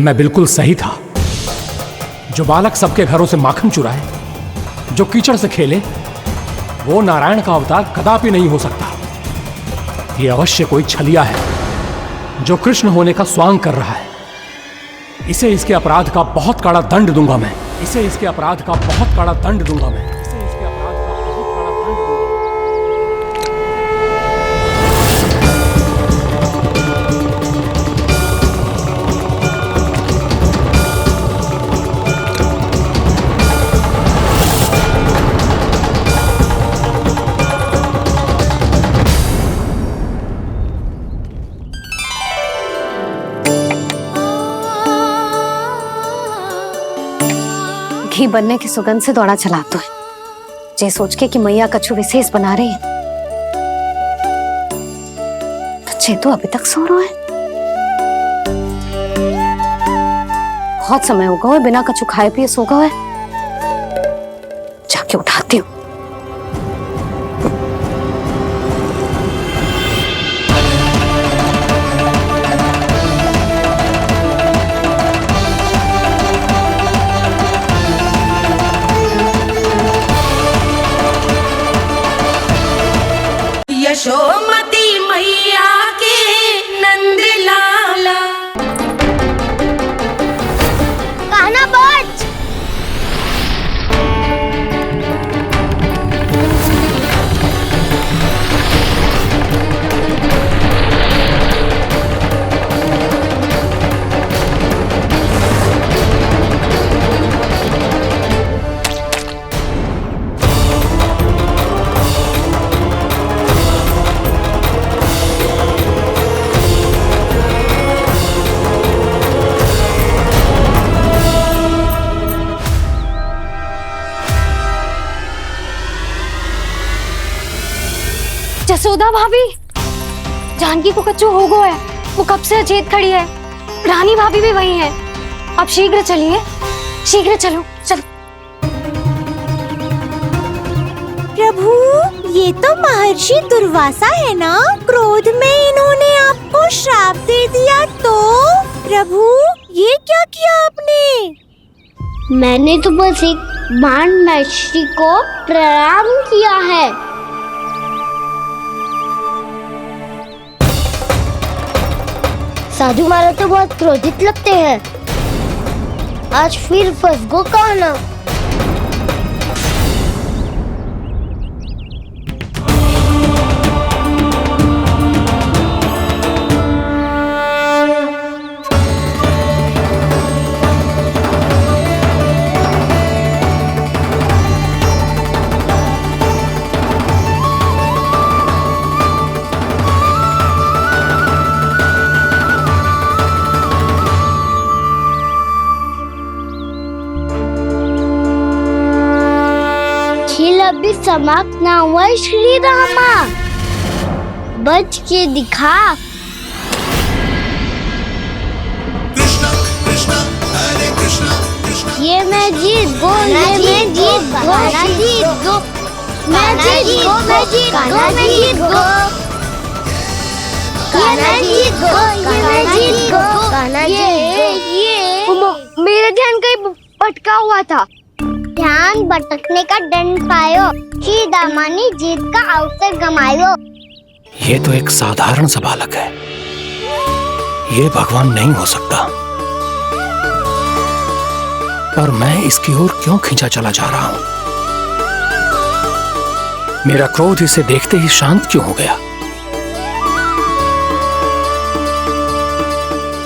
मैं बिल्कुल सही था। जो बालक सबके घरों से माखन चुराए, जो कीचड़ से खेले, वो नारायण का अवतार कदापि नहीं हो सकता। ये अवश्य कोई छलिया है जो कृष्ण होने का स्वांग कर रहा है। इसे इसके अपराध का बहुत कड़ा दंड दूंगा मैं। इसे इसके अपराध का बहुत कड़ा दंड दूंगा मैं। इसे इसके अपराध का बहुत कड़ा दंड दूंगा। घी बनने की सुगंध से दौड़ा चला तो है, जे सोच के कि मैया कछु विशेष बना रही है। बच्चे तो अभी तक सो रहे हैं। बहुत समय हो गया है बिना कछु खाए पिए सो गए। जाके उठाती हूँ। यशोमती मैया के नंद लाला। कान्हा बच। जसोदा भाभी, जानकी को कच्चू हो गया है। वो कब से अचेत खड़ी है। रानी भाभी भी वही है। अब शीघ्र चलिए, शीघ्र चलो चलो। प्रभु, ये तो महर्षि दुर्वासा है ना? क्रोध में इन्होंने आपको श्राप दे दिया तो? प्रभु, ये क्या किया आपने? मैंने तो बस एक बाण महर्षि को प्रणाम किया है। साधु महाराज तो बहुत क्रोधित लगते हैं। आज फिर फंस गो कान्हा। अभी समाप्त ना हुआ श्री रामा। बच के दिखा। कृष्णा कृष्णा हरे कृष्णा कृष्णा। ये मैं जीत गो, ये मैं जीत गो, जीत गो, मैं जीत गो, मैं जीत गो, मैं जीत गो, ये मैं जीत गो, ये मैं जीत गो, ये मेरा ध्यान कहीं भटका हुआ था। ध्यान भटकने का दंड पायो, श्री दामा ने जीत का अवसर गमायो। ये तो एक साधारण सा बालक है। ये भगवान नहीं हो सकता। पर मैं इसकी ओर क्यों खींचा चला जा रहा हूं? मेरा क्रोध इसे देखते ही शांत क्यों हो गया?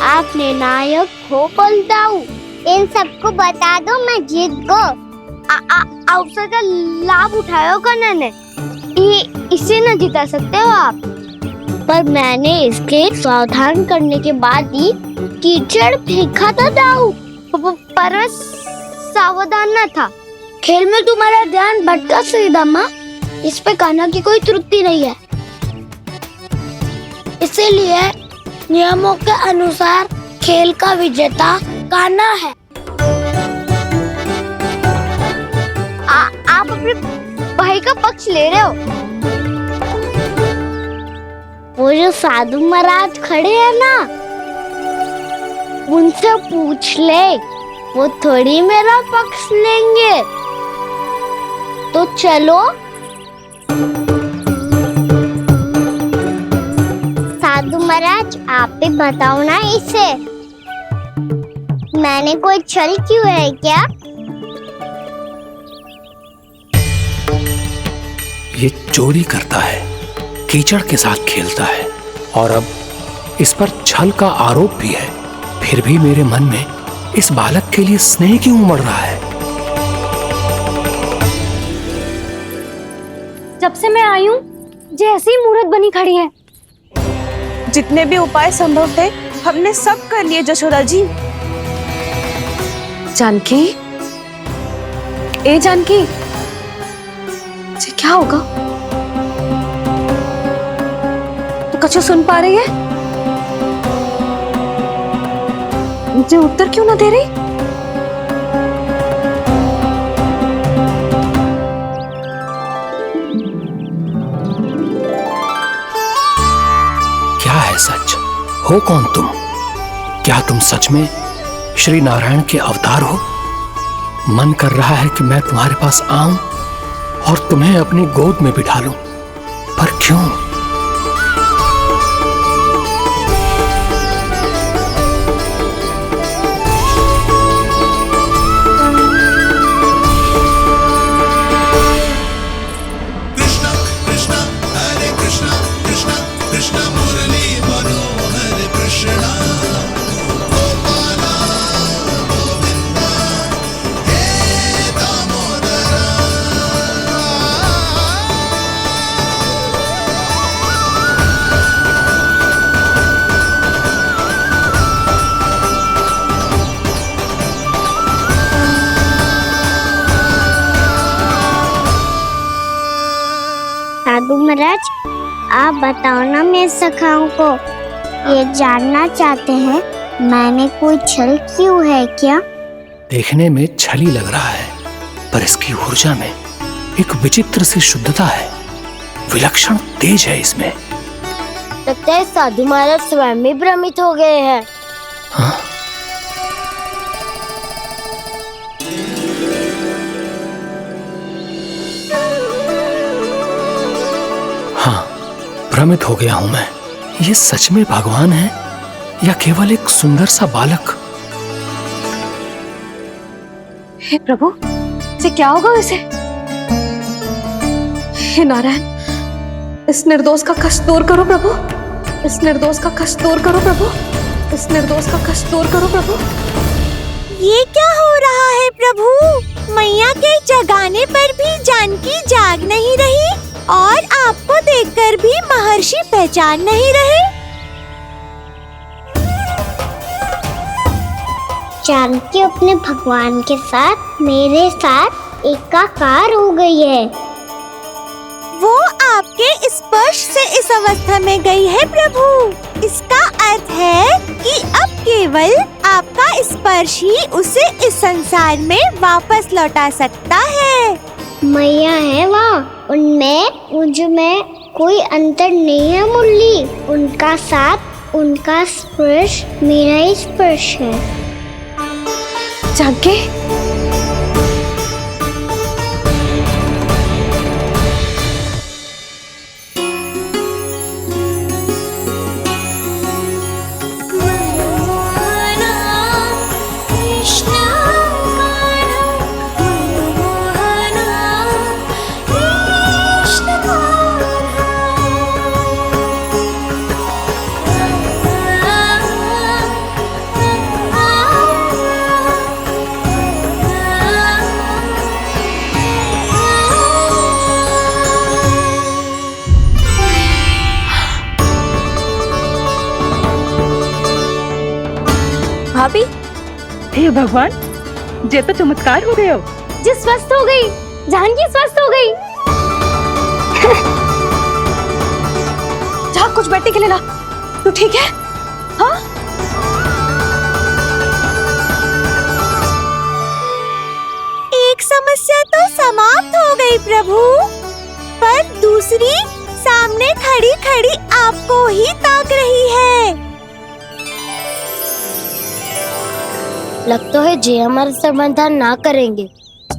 आपने नायक हो पलटाऊ। इन सबको बता दो मैं जीत गो। अवसर का लाभ उठायो कन्हा ने। इसे न जिता सकते हो आप। पर मैंने इसके सावधान करने के बाद ही कीचड़ फेंका था दाऊ। पर सावधान न था। खेल में तुम्हारा ध्यान भटका श्रीदामा। इस पे कान्हा की कोई त्रुटि नहीं है। इसीलिए नियमों के अनुसार खेल का विजेता कान्हा है। आप अपने भाई का पक्ष ले रहे हो। वो जो साधु महाराज खड़े हैं ना, उनसे पूछ ले, वो थोड़ी मेरा पक्ष लेंगे। तो चलो। साधु महाराज, आप भी बताओ ना इसे, मैंने कोई छल क्यों है क्या? ये चोरी करता है, कीचड़ के साथ खेलता है और अब इस पर छल का आरोप भी है। फिर भी मेरे मन में इस बालक के लिए स्नेह क्यों उमड़ रहा है? जब से मैं आई हूँ जैसी ही मूर्त बनी खड़ी है। जितने भी उपाय संभव थे हमने सब कर लिए जशोदा जी। जानकी, ए जानकी, ये क्या होगा? तू कछु सुन पा रही है? मुझे उत्तर क्यों ना दे रही? क्या है सच? हो कौन तुम? क्या तुम सच में श्री नारायण के अवतार हो? मन कर रहा है कि मैं तुम्हारे पास आऊं और तुम्हें अपनी गोद में बिठा लूं, पर क्यों? कृष्ण कृष्ण हरे कृष्ण कृष्ण कृष्ण मुरली मनोहर कृष्ण गोपाला गोविंदा हे दामोदरा। साधु महाराज, आप बताओ ना मेरे सखाओं को, ये जानना चाहते हैं मैंने कोई छल क्यों है क्या? देखने में छली लग रहा है, पर इसकी ऊर्जा में एक विचित्र सी शुद्धता है, विलक्षण तेज है इसमें। लगता है साधु महाराज स्वयं भी भ्रमित हो गए हैं। हाँ? हाँ, भ्रमित हो गया हूं मैं। ये सच में भगवान है या केवल एक सुंदर सा बालक? हे प्रभु, ये क्या होगा इसे? हे नारायण, इस निर्दोष का कष्ट दूर करो प्रभु, इस निर्दोष का कष्ट दूर करो प्रभु, इस निर्दोष का कष्ट दूर करो प्रभु। ये क्या हो रहा है प्रभु? मैया के जगाने पर भी जानकी जाग नहीं रही और आपको देखकर भी महर्षि पहचान नहीं रहे। जानकी अपने भगवान के साथ मेरे साथ एकाकार हो गई है। वो आपके स्पर्श से इस अवस्था में गई है प्रभु। इसका अर्थ है कि अब केवल आपका स्पर्श ही उसे इस संसार में वापस लौटा सकता है। मैया है वहाँ, उनमें मुझ में कोई अंतर नहीं है मुरली। उनका साथ, उनका स्पर्श मेरा ही स्पर्श है। जानकी, भाभी, हे भगवान, जे तो चमत्कार हो गए हो। जी स्वस्थ हो गई, जानकी स्वस्थ हो गई। जा कुछ बैठने के लिए ला। तू ठीक है? हाँ? एक समस्या तो समाप्त हो गई प्रभु, पर दूसरी सामने खड़ी खड़ी आपको ही ताक रही है। लगता है जे हमारा समाधान ना करेंगे।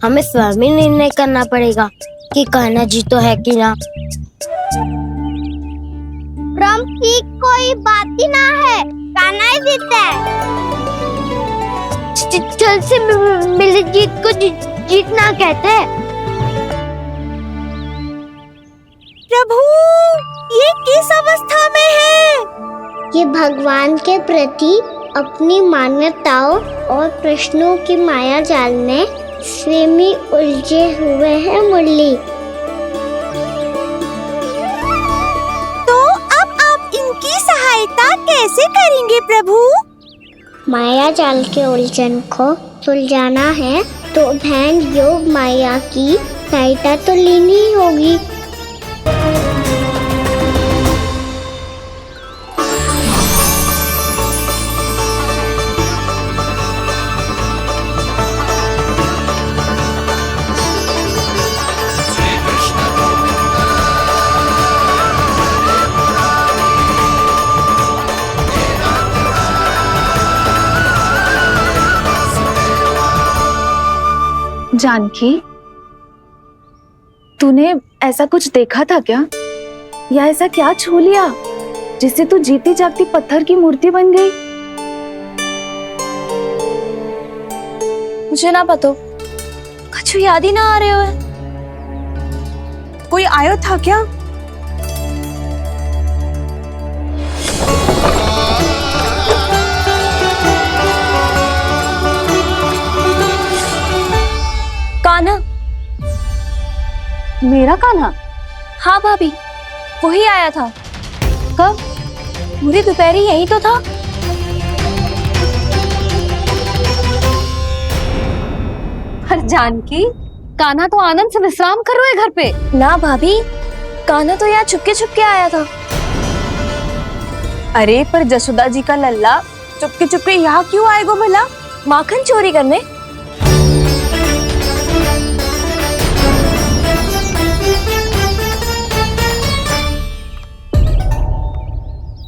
हमें स्वयं ही निर्णय करना पड़ेगा कि कान्हा जी तो है कि ना। राम की कोई बात ही ना है, कान्हा ही जीतता है। चल से मिली जीत को जीतना कहते हैं। प्रभु, ये किस अवस्था में है? ये भगवान के प्रति अपनी मान्यताओं और प्रश्नों की माया जाल में स्वयं ही उलझे हुए हैं मुरली। तो अब आप इनकी सहायता कैसे करेंगे प्रभु? माया जाल के उलझन को सुलझाना है तो बहन योग माया की सहायता तो लेनी ही होगी। जानकी, तूने ऐसा कुछ देखा था क्या? या ऐसा क्या छू लिया जिससे तू जीती जागती पत्थर की मूर्ति बन गई? मुझे ना पता, कुछ याद ही ना आ रहे हो। कोई आयो था क्या? कान्हा। मेरा कान्हा? हाँ भाभी, वही आया था। कब? पूरी दोपहर यही तो था। पर जानकी, कान्हा तो आनंद से विश्राम कर रहे घर पे। ना भाभी, कान्हा तो यहाँ छुपके छुपके आया था। अरे पर जसोदा जी का लल्ला चुपके चुपके यहाँ क्यों आएगा भला? माखन चोरी करने?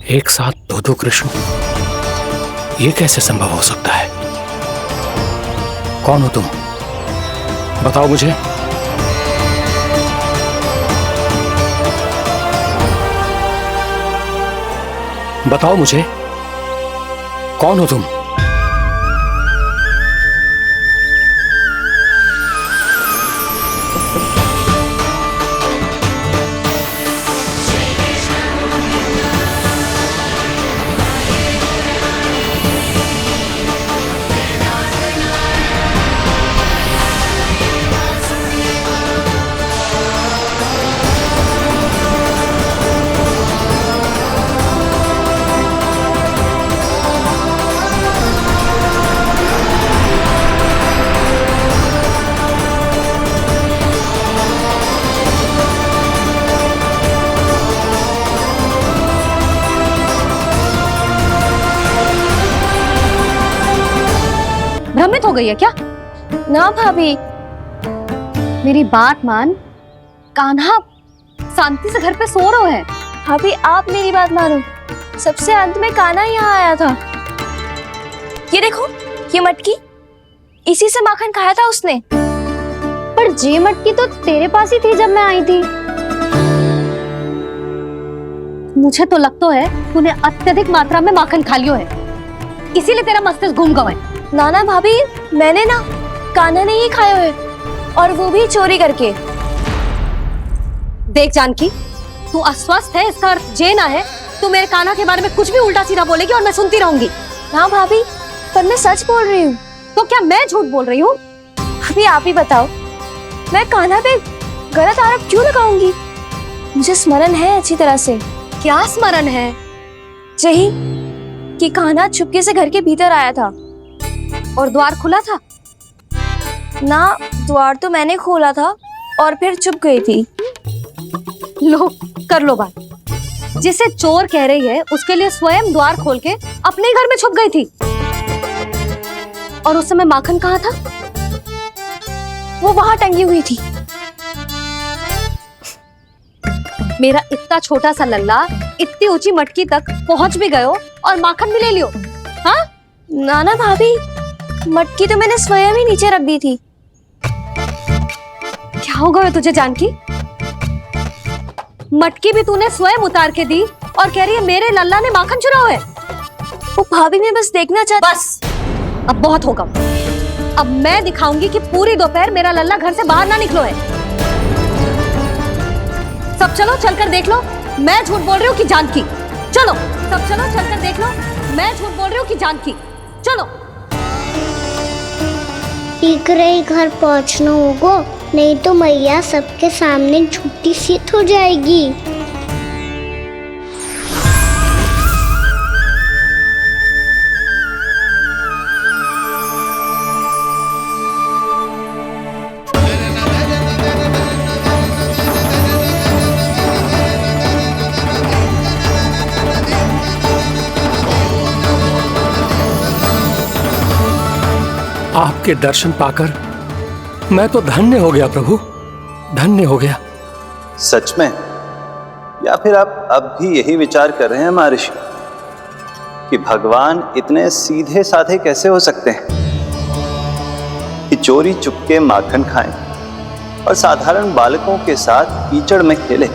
एक साथ दो कृष्ण, ये कैसे संभव हो सकता है? कौन हो तुम? बताओ मुझे। बताओ मुझे, कौन हो तुम? भ्रमित हो गई है क्या? ना भाभी, मेरी बात मान, कान्हा शांति से घर पे सो रहे हैं। भाभी आप मेरी बात मानो, सबसे अंत में कान्हा यहाँ आया था। ये देखो, ये मटकी, इसी से माखन खाया था उसने। पर जे मटकी तो तेरे पास ही थी जब मैं आई थी। मुझे तो लगता है तूने अत्यधिक मात्रा में माखन खा लियो है, इसीलिए तेरा मस्तिष्क घूम गया है। नाना भाभी, मैंने ना, कान्हा ने ही खाया है, और वो भी चोरी करके। देख जानकी, तू अस्वस्थ है, इसका अर्थ जे ना है तू मेरे कान्हा के बारे में कुछ भी उल्टा सीधा बोलेगी और मैं सुनती रहूंगी। ना भाभी, पर मैं सच बोल रही हूँ। तो क्या मैं झूठ बोल रही हूँ? भाभी आप ही बताओ, मैं कान्हा पे गलत आरोप क्यों लगाऊंगी? मुझे स्मरण है अच्छी तरह से। क्या स्मरण है? यही कि कान्हा चुपके से घर के भीतर आया था। और द्वार खुला था? ना, द्वार तो मैंने खोला था और फिर चुप गई थी। लो, कर लो बात। जिसे चोर कह रही है उसके लिए स्वयं द्वार खोल के अपने घर में छुप गई थी। और उस समय माखन कहाँ था? वो वहां टंगी हुई थी। मेरा इतना छोटा सा लल्ला इतनी ऊंची मटकी तक पहुंच भी गयो और माखन भी ले लियो। हाँ? नाना भाभी, मटकी तो मैंने स्वयं ही नीचे रख दी थी। क्या हो गया तुझे जानकी? मटकी भी तूने स्वयं उतार के दी और कह रही है मेरे लल्ला ने माखन चुराया है। वो भाभी मैं बस देखना चाहती। बस अब बहुत होगा। अब मैं दिखाऊंगी कि पूरी दोपहर मेरा लल्ला घर से बाहर ना निकलो है। सब चलो चलकर देख लो मैं झूठ बोल रही हूँ कि जानकी। चलो सब चलो चलकर देख लो मैं झूठ बोल रही हूँ कि जानकी। चलो शीघ्र ही घर पहुंचना होगा, नहीं तो मैया सबके सामने झूठी सिद्ध हो जाएगी। आपके दर्शन पाकर मैं तो धन्य हो गया प्रभु, धन्य हो गया। सच में? या फिर आप अब भी यही विचार कर रहे हैं महर्षि कि भगवान इतने सीधे साधे कैसे हो सकते हैं कि चोरी चुपके माखन खाएं और साधारण बालकों के साथ कीचड़ में खेले?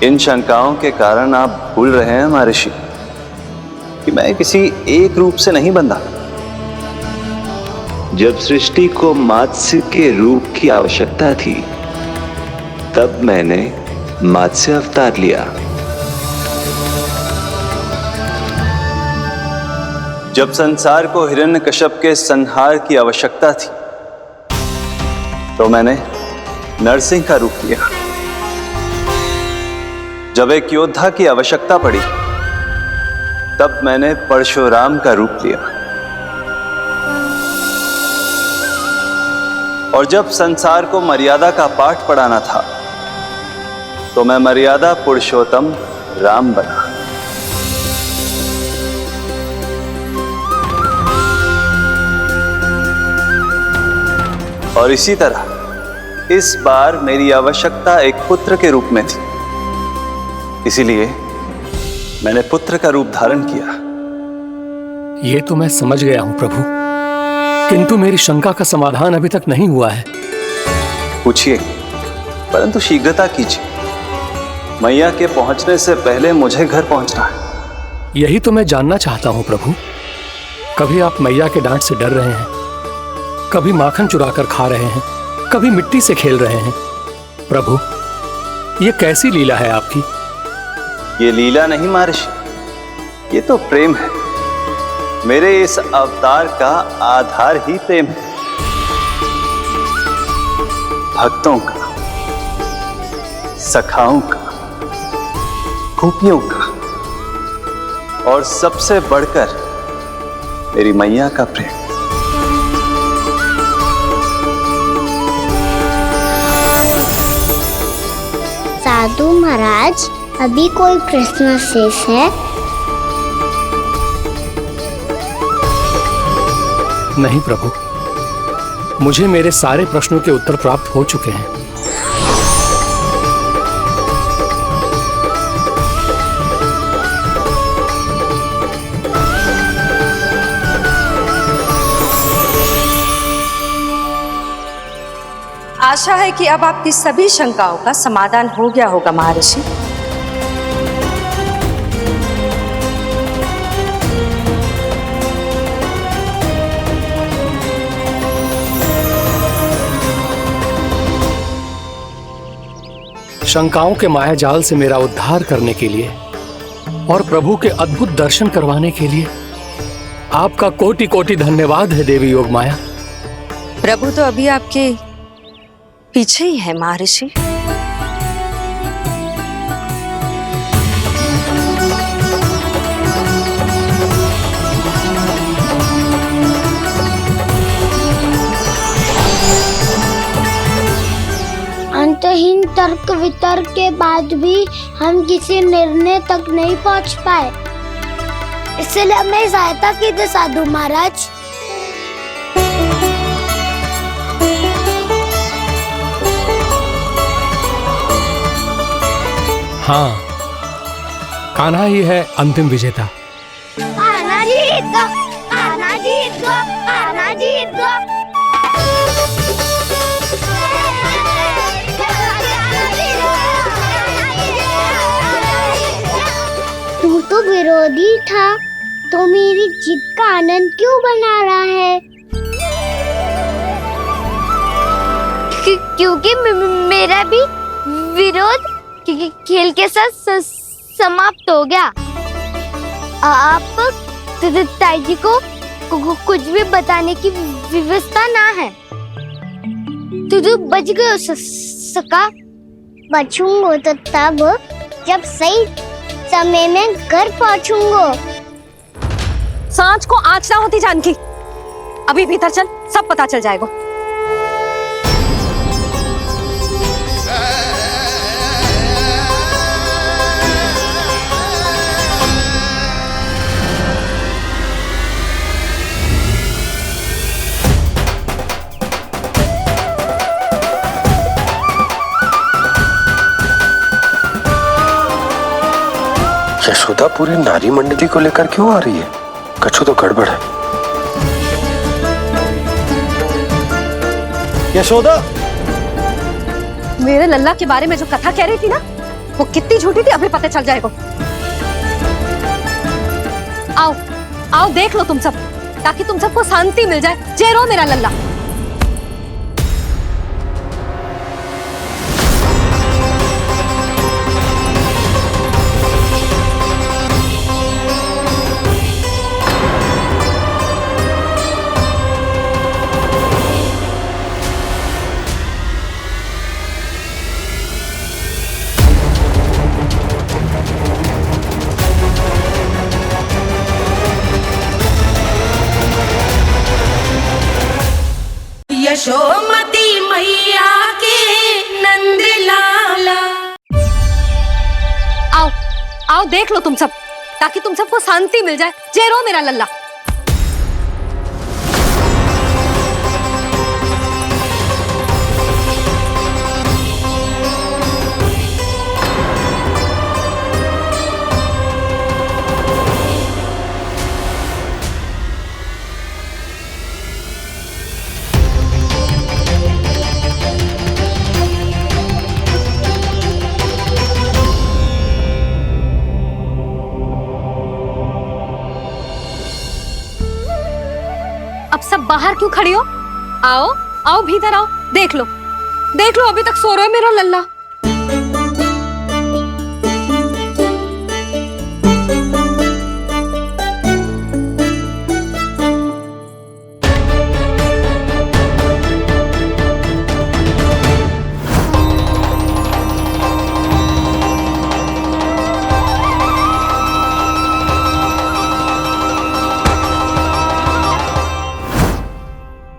इन शंकाओं के कारण आप भूल रहे हैं महर्षि कि मैं किसी एक रूप से नहीं बंधा। जब सृष्टि को मत्स्य के रूप की आवश्यकता थी तब मैंने मत्स्य अवतार लिया। जब संसार को हिरण्यकश्यप के संहार की आवश्यकता थी तो मैंने नरसिंह का रूप लिया। जब एक योद्धा की आवश्यकता पड़ी तब मैंने परशुराम का रूप लिया। और जब संसार को मर्यादा का पाठ पढ़ाना था तो मैं मर्यादा पुरुषोत्तम राम बना। और इसी तरह इस बार मेरी आवश्यकता एक पुत्र के रूप में थी, इसीलिए मैंने पुत्र का रूप धारण किया। ये तो मैं समझ गया हूं प्रभु, किंतु मेरी शंका का समाधान अभी तक नहीं हुआ है। पूछिए, परंतु शीघ्रता कीजिए। मैया के पहुंचने से पहले मुझे घर पहुंचना है। यही तो मैं जानना चाहता हूं प्रभु। कभी आप मैया के डांट से डर रहे हैं, कभी माखन चुरा कर खा रहे हैं, कभी मिट्टी से खेल रहे हैं। प्रभु, ये कैसी लीला है आपकी? ये लीला नहीं महर्षि, ये तो प्रेम है। मेरे इस अवतार का आधार ही प्रेम है। भक्तों का, सखाओं का, गोपियों का और सबसे बढ़कर मेरी मैया का प्रेम। साधु महाराज, अभी कोई प्रश्न शेष है? नहीं प्रभु, मुझे मेरे सारे प्रश्नों के उत्तर प्राप्त हो चुके हैं। आशा है कि अब आपकी सभी शंकाओं का समाधान हो गया होगा महर्षि। शंकाओं के मायाजाल से मेरा उद्धार करने के लिए और प्रभु के अद्भुत दर्शन करवाने के लिए आपका कोटि कोटि धन्यवाद है देवी योगमाया। प्रभु तो अभी आपके पीछे ही है महर्षि। अंतहीन तर्क वितर्क के बाद भी हम किसी निर्णय तक नहीं पहुंच पाए, इसलिए हमें सहायता कीजिए साधु महाराज। हाँ, कान्हा ही है अंतिम विजेता। कान्हा जी तो जीत गो, कान्हा जीत गो। तू तो विरोधी था, तो मेरी जीत का आनंद क्यों बना रहा है? क्योंकि मेरा भी विरोध खेल के साथ समाप्त हो गया। आप ताई जी को कुछ भी बताने की व्यवस्था ना है। तू बच गयो सका। बचूंगो तो तब जब सही समय में घर पहुंचूंगो। सांच को आँच ना होती जानकी। अभी भीतर चल, सब पता चल जाएगा। यशोदा पूरी नारी मंडली को लेकर क्यों आ रही है? कछु तो गड़बड़ है। यशोदा, मेरे लल्ला के बारे में जो कथा कह रही थी ना, वो कितनी झूठी थी अभी पता चल जाएगा। आओ आओ देख लो तुम सब, ताकि तुम सबको शांति मिल जाए। जय रो मेरा लल्ला। यशोमती मैया के नंद लाला। आओ आओ देख लो तुम सब, ताकि तुम सबको शांति मिल जाए। जय रो मेरा लल्ला। अब सब बाहर क्यों खड़ी हो? आओ आओ भीतर आओ। देख लो अभी तक सो रहा है मेरा लल्ला।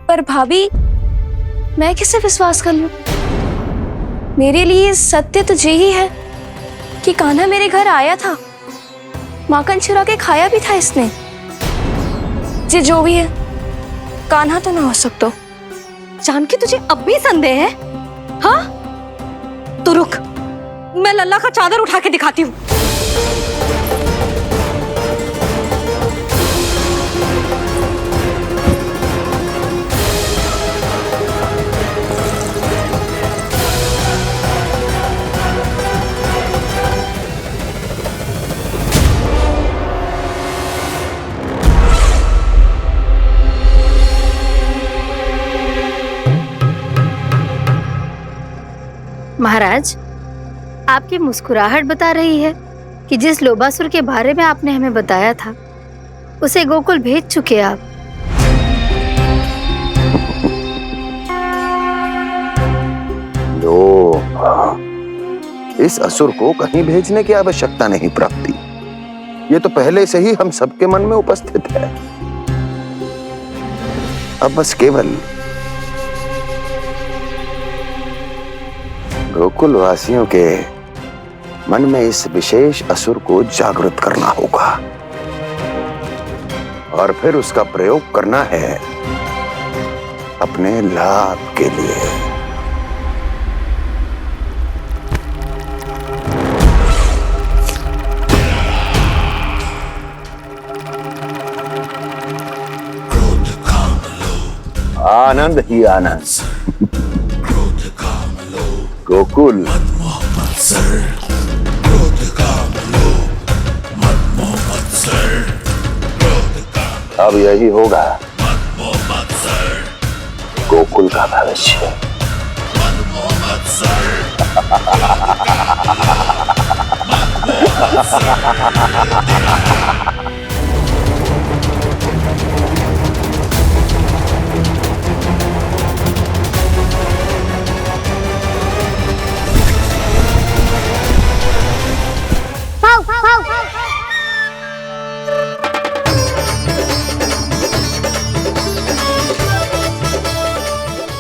पर भाभी, मैं किसे विश्वास कर लूं? मेरे लिए सत्य तो यही है कि कान्हा मेरे घर आया था, माखन चुरा के खाया भी था इसने। जो भी है, कान्हा तो ना हो सकता। जानकी तुझे अब भी संदेह है? हाँ तो रुक, मैं लल्ला का चादर उठा के दिखाती हूँ। महाराज, आपकी मुस्कुराहट बता रही है कि जिस लोबासुर के बारे में आपने हमें बताया था, उसे गोकुल भेज चुके आप। इस असुर को कहीं भेजने की आवश्यकता नहीं प्राप्ति। ये तो पहले से ही हम सबके मन में उपस्थित है। अब बस केवल गोकुल वासियों के मन में इस विशेष असुर को जागृत करना होगा और फिर उसका प्रयोग करना है अपने लाभ के लिए। क्रोध आनंद ही आनंद। गोकुल अब यही होगा गोकुल का भविष्य। पाव पाव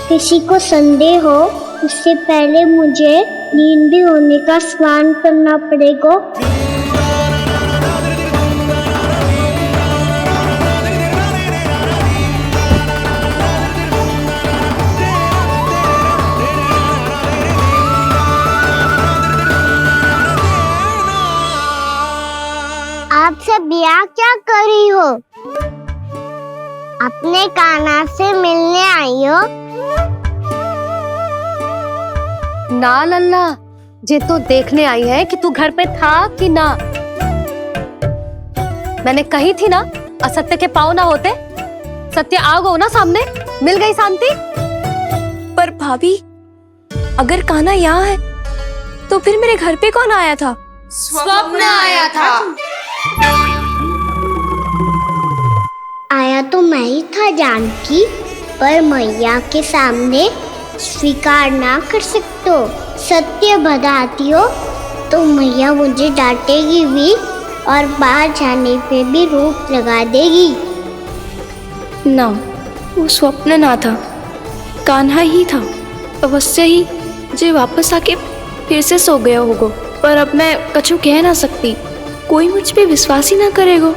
किसी को संदेह हो उससे पहले मुझे नींद भी होने का स्नान करना पड़ेगा। आप सब यहाँ क्या कर रही हो? अपने कान्हा से मिलने आई हो? ना लल्ला, जे तो देखने आई है कि तू घर पे था कि ना। मैंने कही थी ना, असत्य के पाँव ना होते। सत्य आ गो ना सामने, मिल गई शांति। पर भाभी, अगर कान्हा यहाँ है तो फिर मेरे घर पे कौन आया था? स्वप्न आया था। आया तो मैं ही था जानकी, पर मैया के सामने स्वीकार ना कर सकते हो। सत्य बताती हो तो मैया मुझे डांटेगी भी और बाहर जाने पे भी रोक लगा देगी। ना, वो स्वप्न ना था, कान्हा ही था। अवश्य ही मुझे वापस आके फिर से सो गया होगा। पर अब मैं कछु कह ना सकती, कोई मुझ पे विश्वास ही ना करेगा।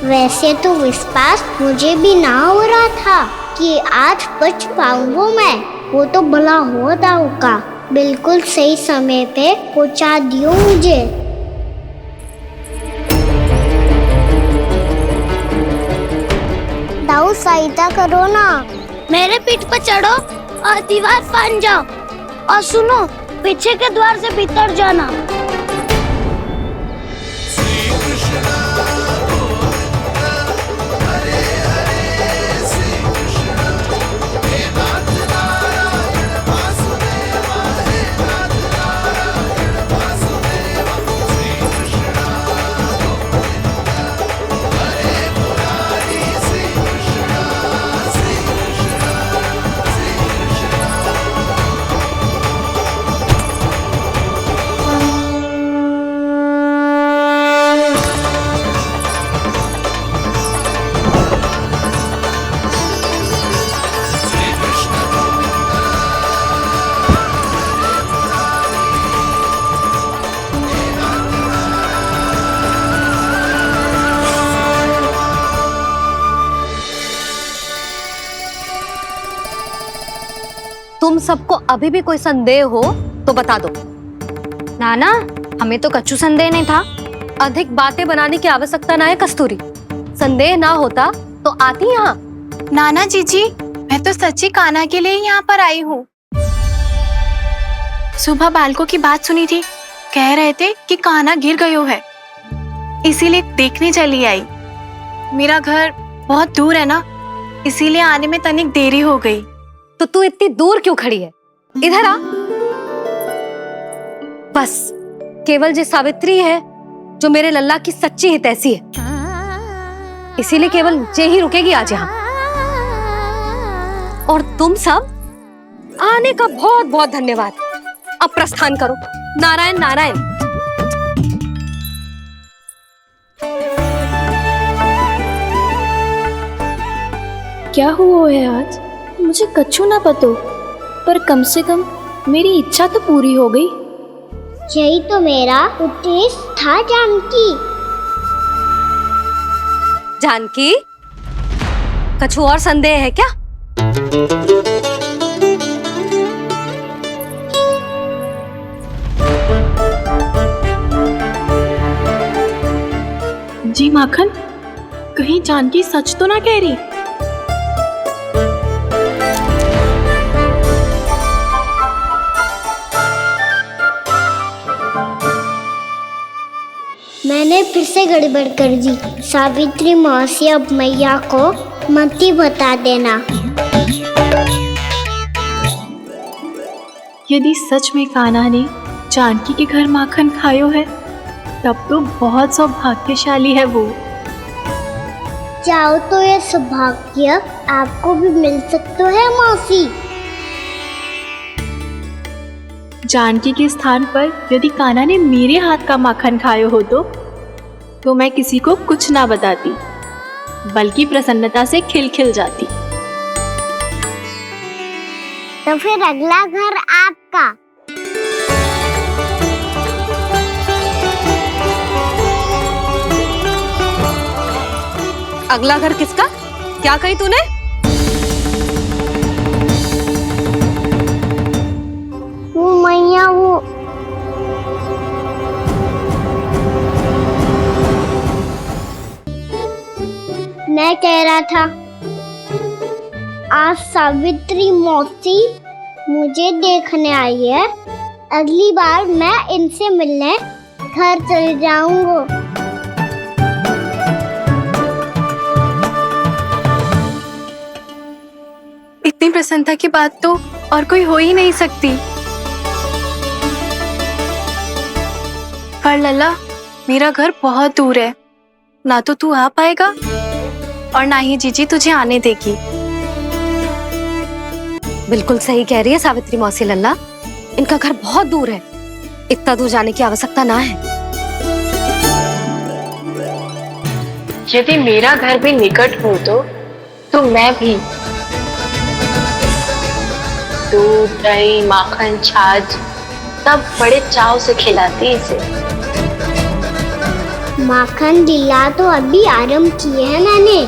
वैसे तो विश्वास मुझे भी ना हो रहा था कि आज बच पाऊंगा मैं। वो तो भला हो दाऊ का बिल्कुल सही समय पे पहुंचा दियो मुझे। दाऊ सहायता करो ना, मेरे पीठ पर चढ़ो और दीवार फाड़ जाओ। और सुनो, पीछे के द्वार से भीतर जाना। तुम सबको अभी भी कोई संदेह हो तो बता दो। नाना, हमें तो कच्चू संदेह नहीं था। अधिक बातें बनाने की आवश्यकता ना है कस्तूरी। संदेह ना होता तो आती यहाँ। नाना जीजी, मैं तो सच्ची कान्हा के लिए यहाँ पर आई हूँ। सुबह बालकों की बात सुनी थी, कह रहे थे कि कान्हा गिर गयो है, इसीलिए देखने चली आई। मेरा घर बहुत दूर है ना, इसीलिए आने में तनिक देरी हो गई। तो तू इतनी दूर क्यों खड़ी है? इधर आ। बस केवल जे सावित्री है जो मेरे लल्ला की सच्ची हितैषी है, इसीलिए केवल जे ही रुकेगी आज यहाँ। और तुम सब आने का बहुत बहुत धन्यवाद। अब प्रस्थान करो। नारायण नारायण। क्या हुआ है आज? मुझे कछु ना पतो, पर कम से कम मेरी इच्छा तो पूरी हो गई। यही तो मेरा उद्देश्य था जानकी। जानकी, कछु और संदेह है क्या? जी माखन, कहीं जानकी सच तो ना कह रही? मैंने फिर से गड़बड़ कर दी। सावित्री मौसी अब मैया को मत ही बता देना। यदि सच में कान्हा ने जानकी के घर माखन खायो है, तब तो बहुत सौभाग्यशाली है वो। चाहो तो ये सौभाग्य आपको भी मिल सकता है मौसी। जानकी के स्थान पर यदि कान्हा ने मेरे हाथ का माखन खायो हो तो मैं किसी को कुछ ना बताती, बल्कि प्रसन्नता से खिलखिल जाती। तो फिर अगला घर आपका। अगला घर किसका? क्या कही तूने? वो मैया वो मैं कह रहा था, आज सावित्री मौसी मुझे देखने आई है। अगली बार मैं इनसे मिलने घर चले जाऊंगा। इतनी प्रसन्नता की बात तो और कोई हो ही नहीं सकती। पर लल्ला, मेरा घर बहुत दूर है, ना तो तू आ पाएगा और ना ही जीजी तुझे आने देगी। बिल्कुल सही कह रही है सावित्री मौसी लल्ला, इनका घर बहुत दूर है, इतना दूर जाने की आवश्यकता ना है। यदि मेरा घर भी निकट हो तो मैं भी दूध, दही, माखन, छाछ सब बड़े चाव से खिलाती इसे। माखन दिला तो अभी आरंभ किए हैं मैंने,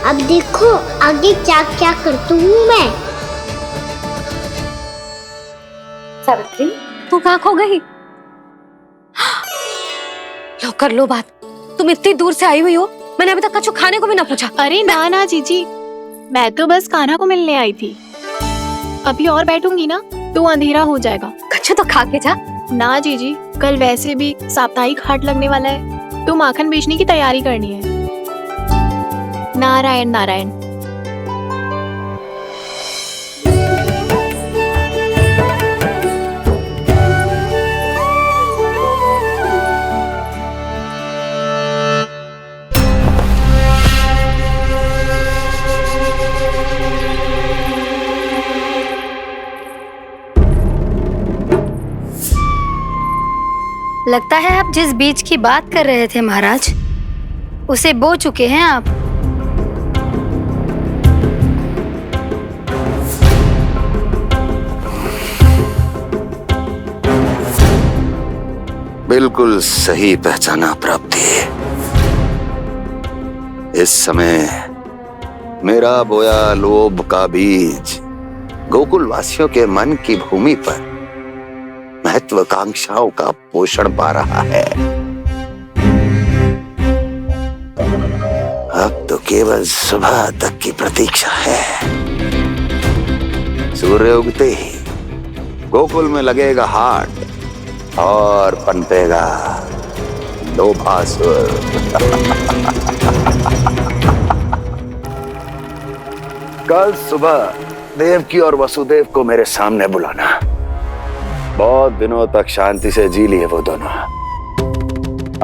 अब देखो आगे क्या क्या करती हूँ मैं। सावित्री, तू कहाँ खो गई? लो कर लो बात, तुम इतनी दूर से आई हुई हो, मैंने अभी तक कछु खाने को भी ना पूछा। अरे ना ना जीजी, मैं तो बस कान्हा को मिलने आई थी। अभी और बैठूंगी ना तो अंधेरा हो जाएगा। कछु तो खा के जा। ना जीजी, कल वैसे भी साप्ताहिक हाट लगने वाला है, तो माखन बेचने की तैयारी करनी है। नारायण नारायण। लगता है आप जिस बीज की बात कर रहे थे महाराज, उसे बो चुके हैं आप। बिल्कुल सही पहचाना प्राप्ति। इस समय मेरा बोया लोभ का बीज गोकुल वासियों के मन की भूमि पर महत्वाकांक्षाओं का पोषण पा रहा है। अब तो केवल सुबह तक की प्रतीक्षा है। सूर्य उगते ही गोकुल में लगेगा हाट और पनपेगा लोभासुर। कल सुबह देवकी और वसुदेव को मेरे सामने बुलाना। बहुत दिनों तक शांति से जी लिए वो दोनों,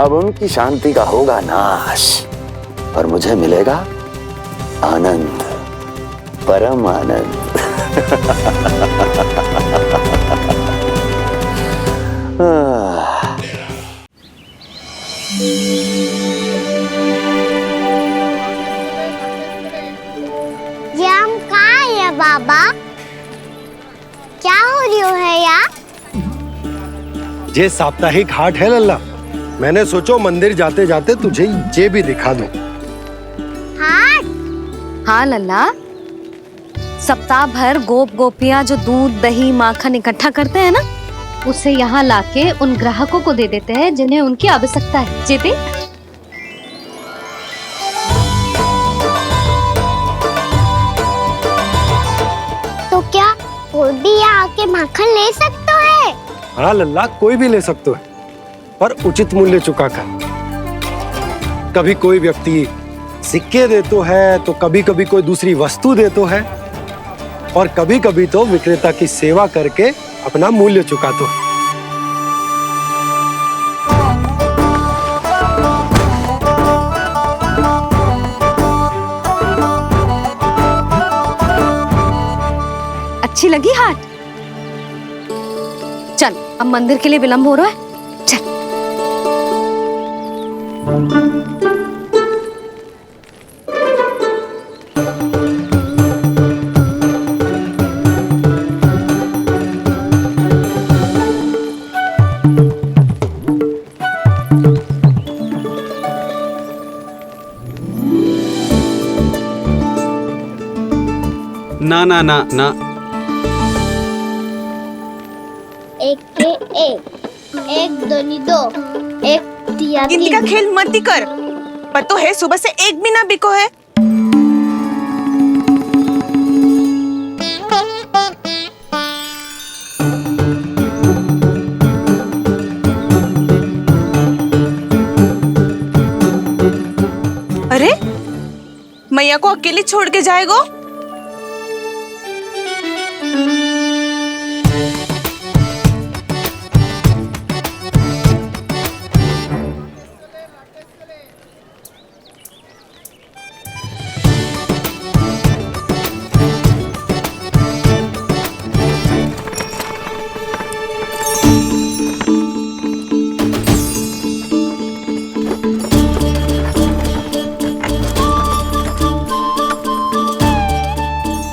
अब उनकी शांति का होगा नाश और मुझे मिलेगा आनंद, परम आनंद। ये हम कहाँ है बाबा? क्या हो रही है यार? ये साप्ताहिक हाट है लल्ला, मैंने सोचो मंदिर जाते जाते तुझे ये भी दिखा दूं। हाट? हाँ लल्ला, सप्ताह भर गोप गोपियां जो दूध, दही, माखन इकट्ठा करते हैं ना, उसे यहाँ लाके उन ग्राहकों को दे देते हैं जिन्हें उनकी आवश्यकता है। जीती? तो क्या कोई भी यहाँ आके माखन ले सकता है? हाँ लल्ला, कोई भी ले सकते हो, पर उचित मूल्य चुका कर। कभी कोई व्यक्ति सिक्के दे तो है, तो कभी कभी कोई दूसरी वस्तु दे तो है, और कभी कभी तो विक्रेता की सेवा करके अपना मूल्य चुका तो है। अच्छी लगी हाट? चल, अब मंदिर के लिए विलंब हो रहा है, चल। ना ना ना ना, एक के एक दोनी दो, एक तिया गिनती का खेल मत ही कर। पतो है सुबह से एक भी ना बिको है। अरे मैया को अकेले छोड़ के जाएगो?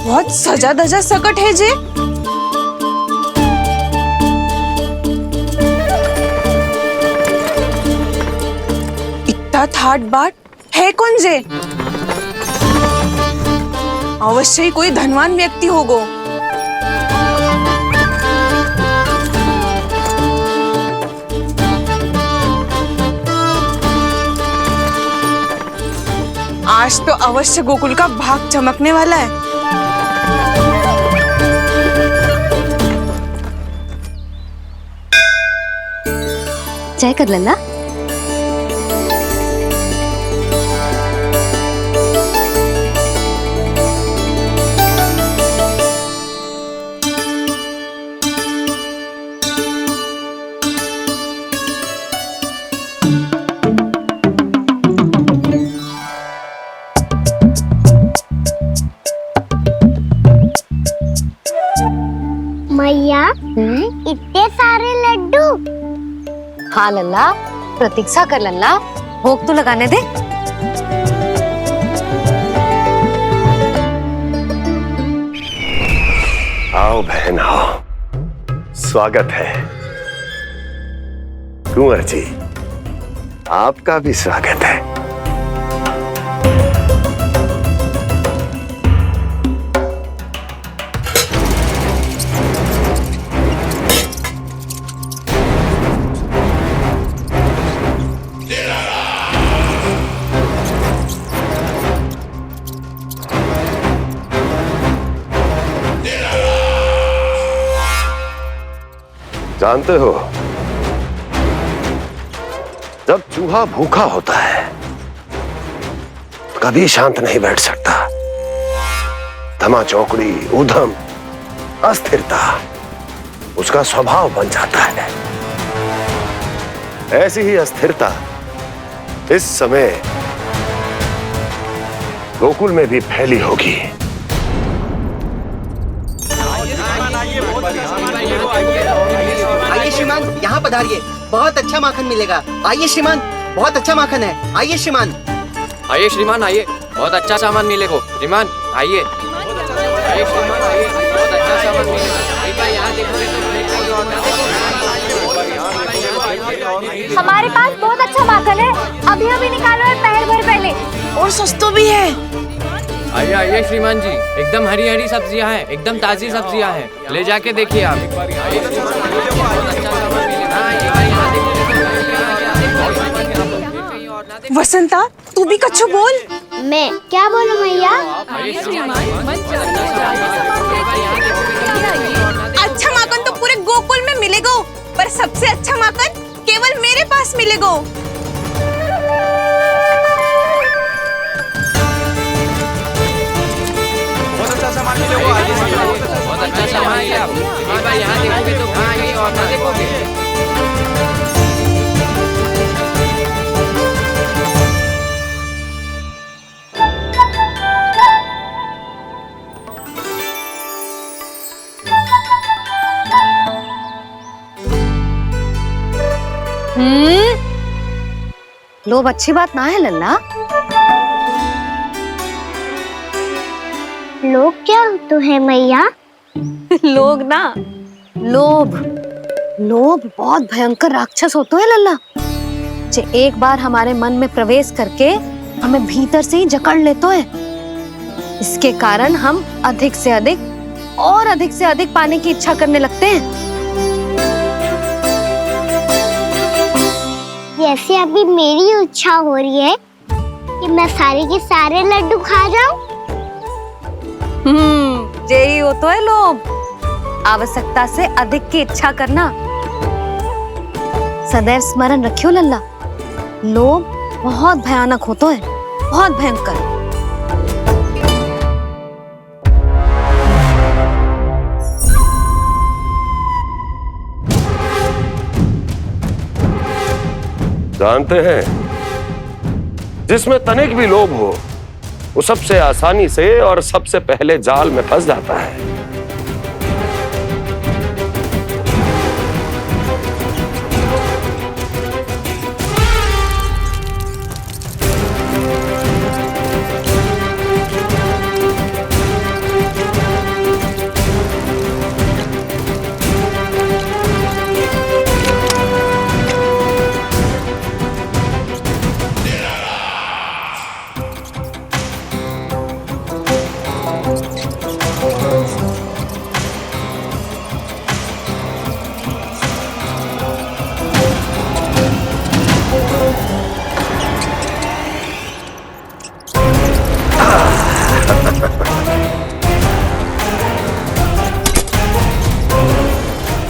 बहुत सजा धजा सकट है जे। इतना ठाट बाट है कौन जे? अवश्य ही कोई धनवान व्यक्ति होगो। आज तो अवश्य गोकुल का भाग चमकने वाला है। चाय कर लल्ला। मैया, इतने सारे लड्डू। हाँ लल्ला, प्रतीक्षा कर लल्ला, भोग तो लगाने दे। आओ बहन आओ, स्वागत है। कुंवर जी, आपका भी स्वागत है। जानते हो, जब चूहा भूखा होता है कभी शांत नहीं बैठ सकता। धमा चौकड़ी, उधम, अस्थिरता उसका स्वभाव बन जाता है। ऐसी ही अस्थिरता इस समय गोकुल में भी फैली होगी। आइए श्रीमान, यहाँ पधारिए, बहुत अच्छा माखन मिलेगा। आइए श्रीमान, बहुत अच्छा माखन है। आइए श्रीमान। आइए श्रीमान, आइए, बहुत अच्छा सामान मिलेगा। श्रीमान आइए, आइए श्रीमान, आइए, बहुत अच्छा सामान मिलेगा। एक बार यहाँ देखोगे तो हमारे पास बहुत अच्छा माखन है, अभी अभी निकालो है, पहर भर पहले। और सस्ता भी है। आइए आइए श्रीमान जी, एकदम हरी हरी सब्जियां हैं, एकदम ताजी सब्जियां हैं, ले जाके देखिए आप। वसंता, तू भी कच्छू बोल। मैं क्या बोलूं मैया? अच्छा माखन तो पूरे गोकुल में मिलेगा, पर सबसे अच्छा माखन केवल मेरे पास मिलेगा। अच्छा सामान मिले आपको। एक बार यहाँ देखोगे तो कहाँ कहीं और ना देखोगे। लोभ अच्छी बात ना है लल्ला। लोग क्या तो है मैया? लोग ना, लोभ। लोभ बहुत भयंकर राक्षस होता है लल्ला, जो एक बार हमारे मन में प्रवेश करके हमें भीतर से ही जकड़ लेता है। इसके कारण हम अधिक से अधिक और अधिक से अधिक पाने की इच्छा करने लगते हैं। जैसे अभी मेरी इच्छा हो रही है कि मैं सारे के सारे लड्डू खा जाऊं। यही होता है लोभ, आवश्यकता से अधिक की इच्छा करना। सदैव स्मरण रखियो लल्ला, लोभ बहुत भयानक होता है, बहुत भयंकर। जानते हैं, जिसमें तनिक भी लोभ हो वो सबसे आसानी से और सबसे पहले जाल में फंस जाता है।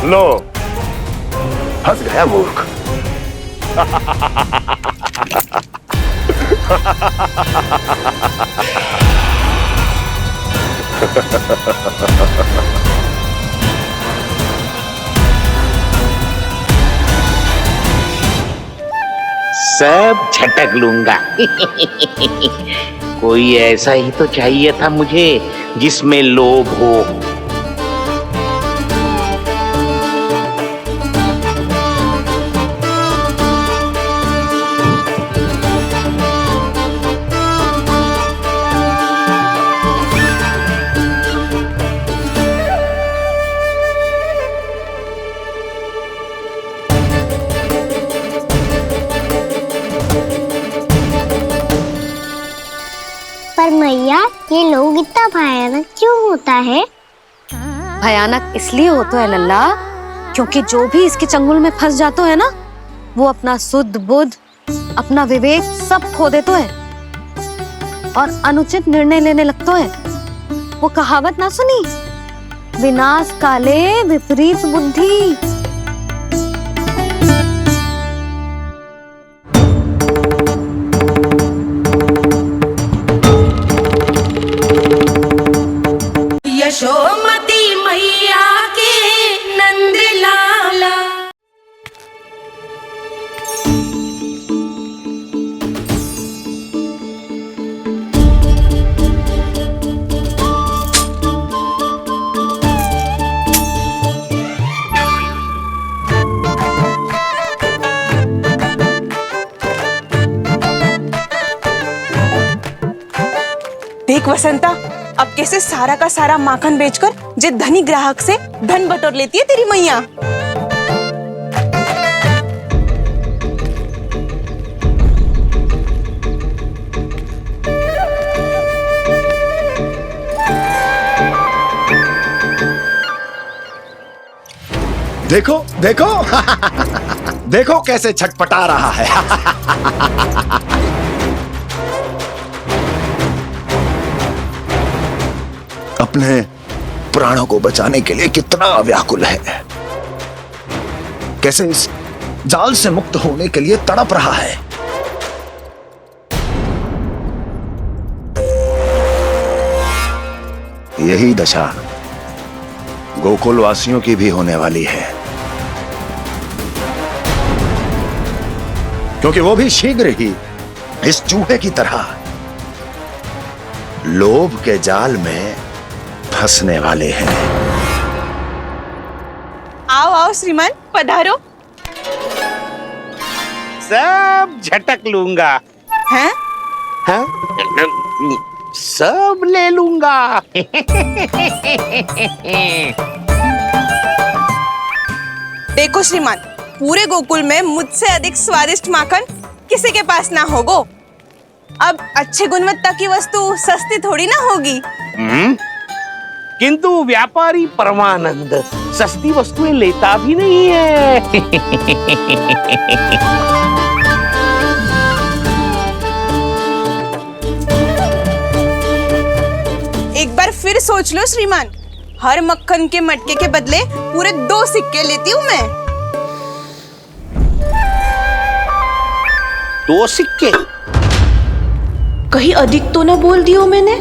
लो, फंस गया मूर्ख। सब झटक लूंगा। कोई ऐसा ही तो चाहिए था मुझे जिसमें लोभ हो। पर मैया, ये लोग इतना भयानक क्यों होता है? भयानक इसलिए होता है लल्ला, क्योंकि जो भी इसके चंगुल में फंस जाता है ना, वो अपना शुद्ध बुद्ध, अपना विवेक सब खो देता है और अनुचित निर्णय लेने लगता है। वो कहावत ना सुनी, विनाश काले विपरीत बुद्धि। यशोमती मैया के नंद लाला। देख वसंता, अब कैसे सारा का सारा माखन बेचकर जे धनी ग्राहक से धन बटोर लेती है तेरी मैया। देखो देखो देखो कैसे छटपटा रहा है। अपने प्राणों को बचाने के लिए कितना व्याकुल है, कैसे इस जाल से मुक्त होने के लिए तड़प रहा है। यही दशा गोकुल वासियों की भी होने वाली है, क्योंकि वो भी शीघ्र ही इस चूहे की तरह लोभ के जाल में फंसने वाले हैं। आओ आओ श्रीमान, पधारो। सब झटक लूंगा। हैं? हाँ? सब ले लूंगा। देखो श्रीमान, पूरे गोकुल में मुझसे अधिक स्वादिष्ट माखन किसी के पास ना होगो। अब अच्छे गुणवत्ता की वस्तु सस्ती थोड़ी ना होगी। किंतु व्यापारी परमानंद सस्ती वस्तुएं लेता भी नहीं है। एक बार फिर सोच लो श्रीमान, हर मक्खन के मटके के बदले पूरे 2 सिक्के लेती हूँ मैं। 2 सिक्के? कहीं अधिक तो ना बोल दियो मैंने?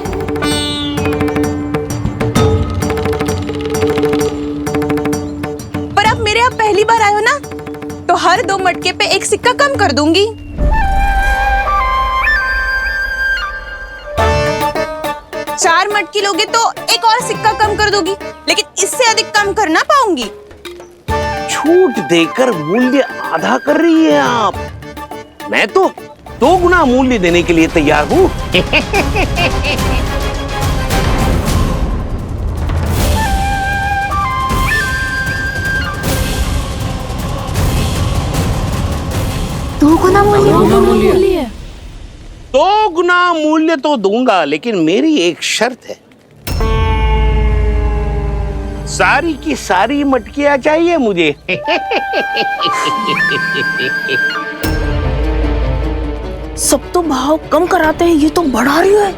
पर आप मेरे यहाँ पहली बार आए हो ना, तो हर 2 मटके पे 1 सिक्का कम कर दूंगी। चार मटकी लोगे तो 1 और सिक्का कम कर दूंगी, लेकिन इससे अधिक कम कर ना पाऊंगी। छूट देकर मूल्य आधा कर रही है आप। मैं तो 2 गुना मूल्य देने के लिए तैयार हूँ। दो गुना मूल्य? 2 गुना मूल्य तो दूंगा, लेकिन मेरी एक शर्त है। सारी की सारी मटकियां चाहिए मुझे। सब तो भाव कम कराते हैं, ये तो बढ़ा रही है।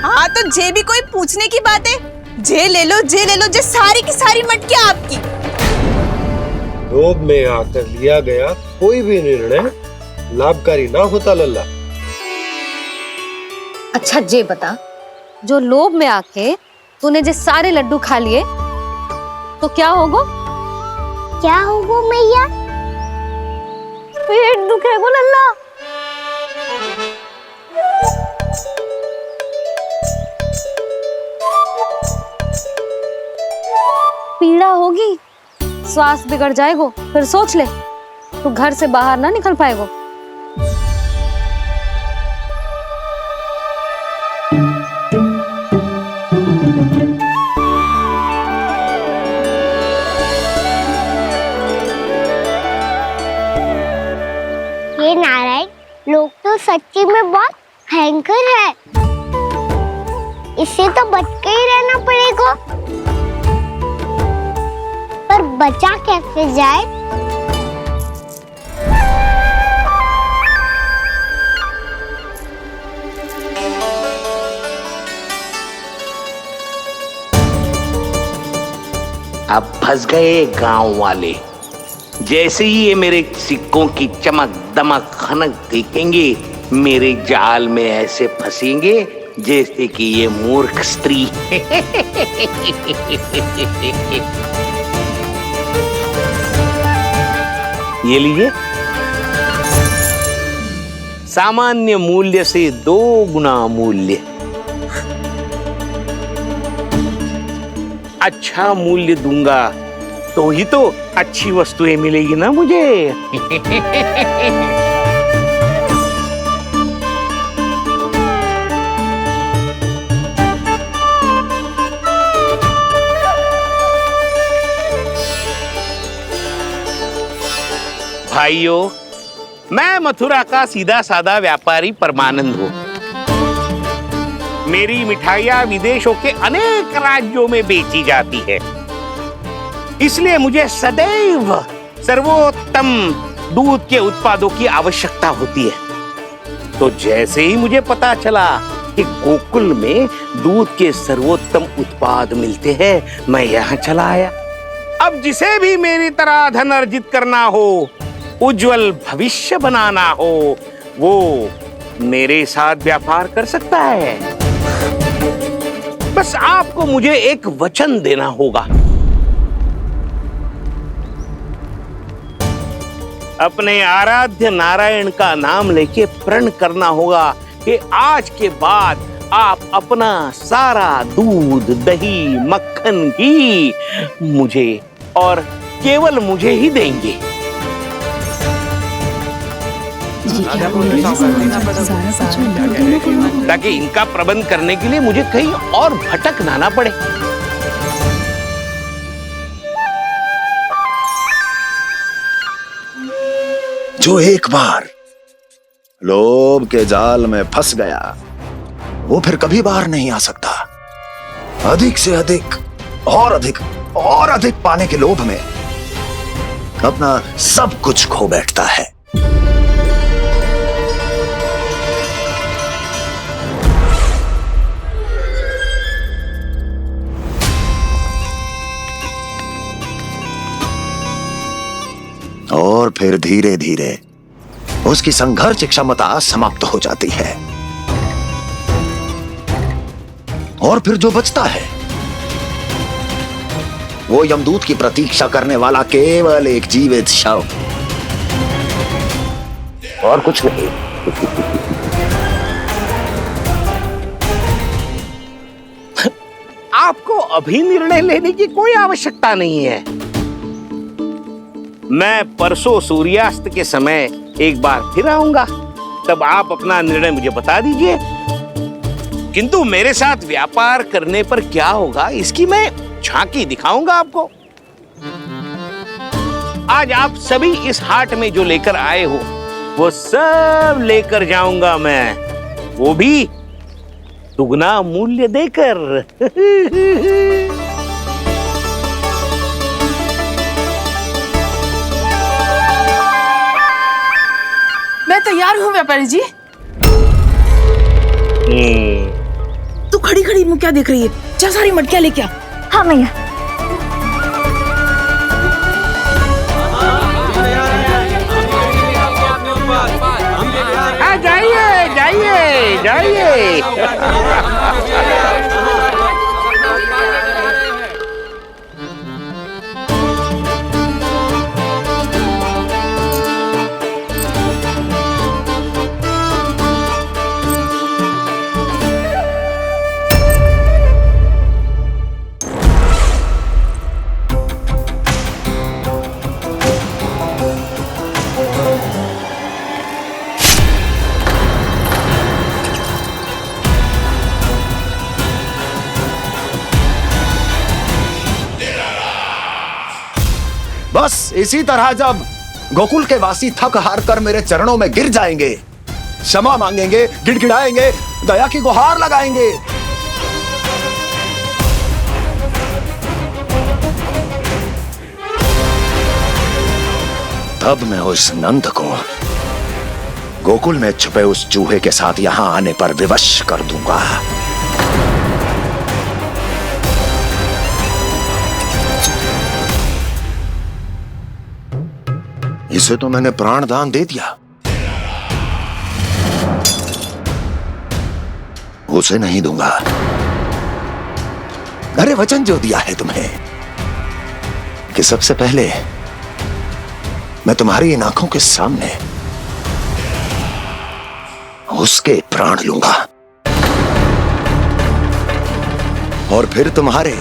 हाँ तो जे भी कोई पूछने की बात है, जे ले लो, जे ले लो, जे सारी की सारी मटकियां आपकी। लोभ में आकर लिया गया कोई भी निर्णय लाभकारी ना होता लल्ला। अच्छा जे बता, जो लोभ में आके तूने जो सारे लड्डू खा लिए तो क्या होगा? क्या होगा मैया? पेट दुखेगा लल्ला। पीड़ा होगी, स्वास्थ्य बिगड़ जाएगा, फिर सोच ले तू घर से बाहर ना निकल पाएगा। ये नारायण लोग तो सच्ची में बहुत भयंकर है, इससे तो बच के ही रहना पड़ेगा। पर बचा कैसे जाए? अब फंस गए गांव वाले। जैसे ही ये मेरे सिक्कों की चमक दमक खनक देखेंगे, मेरे जाल में ऐसे फंसेंगे जैसे कि ये मूर्ख स्त्री। ये लीजिए, सामान्य मूल्य से 2 गुना मूल्य। अच्छा मूल्य दूंगा तो ही तो अच्छी वस्तुएं मिलेगी ना मुझे। भाइयों, मैं मथुरा का सीधा साधा व्यापारी परमानंद हूँ। मेरी मिठाइयाँ विदेशों के अनेक राज्यों में बेची जाती है, इसलिए मुझे सदैव सर्वोत्तम दूध के उत्पादों की आवश्यकता होती है। तो जैसे ही मुझे पता चला कि गोकुल में दूध के सर्वोत्तम उत्पाद मिलते हैं, मैं यहाँ चला आया। अब जिसे भी मेरी तरह धन अर्जित करना हो, उज्जवल भविष्य बनाना हो, वो मेरे साथ व्यापार कर सकता है। बस बस आपको मुझे एक वचन देना होगा। अपने आराध्य नारायण का नाम लेके प्रण करना होगा कि आज के बाद आप अपना सारा दूध, दही, मक्खन, घी मुझे और केवल मुझे ही देंगे। ताकि इनका प्रबंध करने के लिए मुझे कहीं और भटकना ना पड़े। जो एक बार लोभ के जाल में फंस गया वो फिर कभी बाहर नहीं आ सकता। अधिक से अधिक और अधिक और अधिक पाने के लोभ में अपना सब कुछ खो बैठता है। और फिर धीरे धीरे उसकी संघर्ष क्षमता समाप्त हो जाती है और फिर जो बचता है वो यमदूत की प्रतीक्षा करने वाला केवल एक जीवित शव और कुछ नहीं। आपको अभी निर्णय लेने की कोई आवश्यकता नहीं है। मैं परसों सूर्यास्त के समय एक बार फिर आऊंगा, तब आप अपना निर्णय मुझे बता दीजिए। किंतु मेरे साथ व्यापार करने पर क्या होगा इसकी मैं झांकी दिखाऊंगा आपको। आज आप सभी इस हाट में जो लेकर आए हो वो सब लेकर जाऊंगा मैं, वो भी दुगना मूल्य देकर। मैं तैयार हूँ व्यापारी जी। तू खड़ी खड़ी मुँह क्या देख रही है? चल सारी मटकियाँ लेके आ। हाँ भैया। जाइए जाइए जाइए। बस इसी तरह जब गोकुल के वासी थक हार कर मेरे चरणों में गिर जाएंगे, क्षमा मांगेंगे, गिड़गिड़ाएंगे, दया की गुहार लगाएंगे, तब मैं उस नंद को गोकुल में छुपे उस चूहे के साथ यहां आने पर विवश कर दूंगा। इसे तो मैंने प्राण दान दे दिया, उसे नहीं दूंगा। अरे वचन जो दिया है तुम्हें कि सबसे पहले मैं तुम्हारी इन आंखों के सामने उसके प्राण लूंगा और फिर तुम्हारे।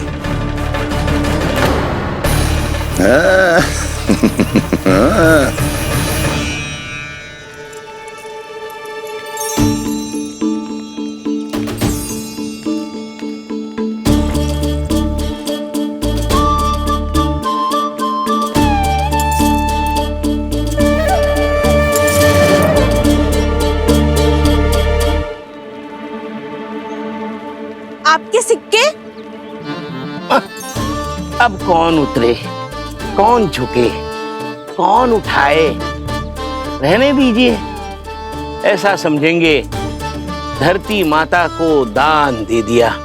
आपके सिक्के? अब कौन उतरे, कौन झुके, कौन उठाए, रहने दीजिए। ऐसा समझेंगे धरती माता को दान दे दिया।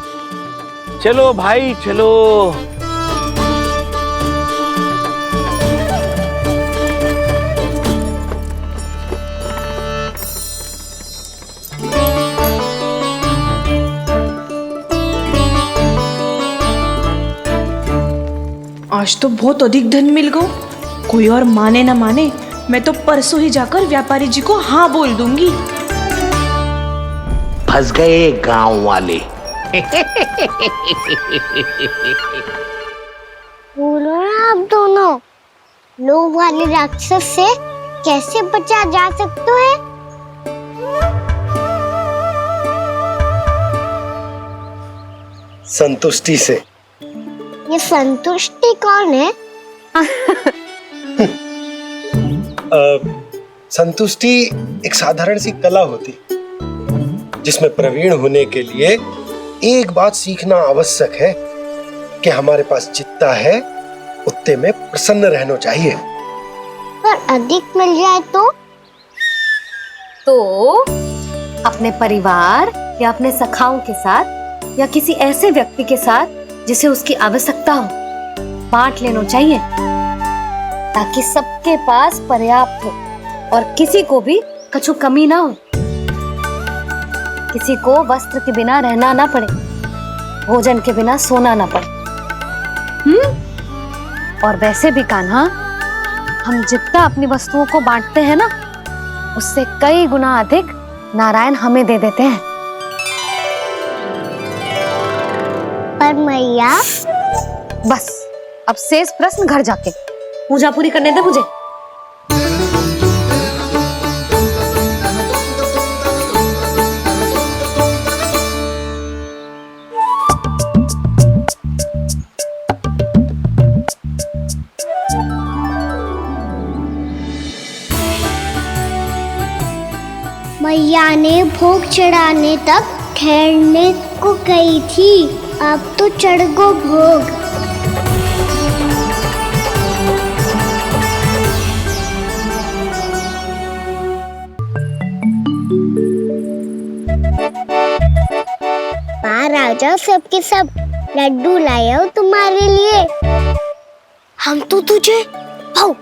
चलो भाई चलो। आज तो बहुत अधिक धन मिल गो। कोई और माने ना माने, मैं तो परसों ही जाकर व्यापारी जी को हाँ बोल दूंगी। फंस गए गांव वाले। बोलो ना आप दोनों, लोभ वाले राक्षस से कैसे बचा जा सकता है? संतुष्टि से। ये संतुष्टि कौन है? संतुष्टि एक साधारण सी कला होती जिसमें प्रवीण होने के लिए एक बात सीखना आवश्यक है कि हमारे पास जितना है उतने में प्रसन्न रहना चाहिए। पर अधिक मिल जाए तो अपने परिवार या अपने सखाओं के साथ या किसी ऐसे व्यक्ति के साथ जिसे उसकी आवश्यकता हो बांट लेना चाहिए, ताकि सबके पास पर्याप्त हो और किसी को भी कछु कमी ना हो, किसी को वस्त्र के बिना रहना ना पड़े, भोजन के बिना सोना ना पड़े। और वैसे भी कान्हा, हम जितना अपनी वस्तुओं को बांटते हैं ना, उससे कई गुना अधिक नारायण हमें दे देते हैं। पर मैया, बस अब शेष प्रश्न घर जाके पूजा पूरी करने दे मुझे। मैया ने भोग चढ़ाने तक ठहरने को कही थी, अब तो चढ़ गो भोग। बाहर आ जाओ सबके सब, लड्डू लाया हो तुम्हारे लिए। हम तो तुझे भाव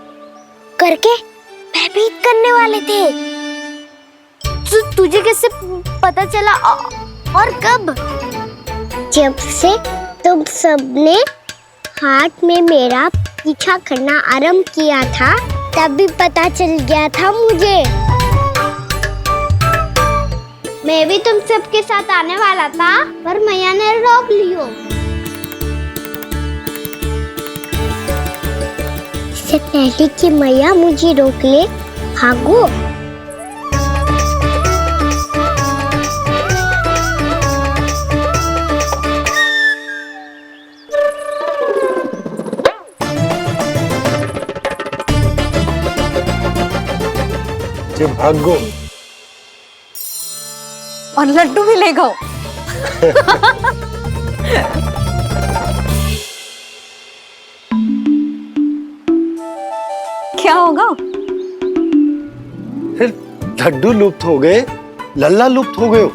करके भयभीत करने वाले थे। तुझे कैसे पता चला और कब? जब से तुम सबने हाथ में मेरा पीछा करना आरंभ किया था, तभी पता चल गया था मुझे। मैं भी तुम सबके साथ आने वाला था, पर मैया ने रोक लियो। इससे पहले कि मैया मुझे रोक ले, भागो। जो भागो और लड्डू भी ले गो। क्या होगा? फिर लड्डू लुप्त हो गए, लल्ला लुप्त हो गए हो,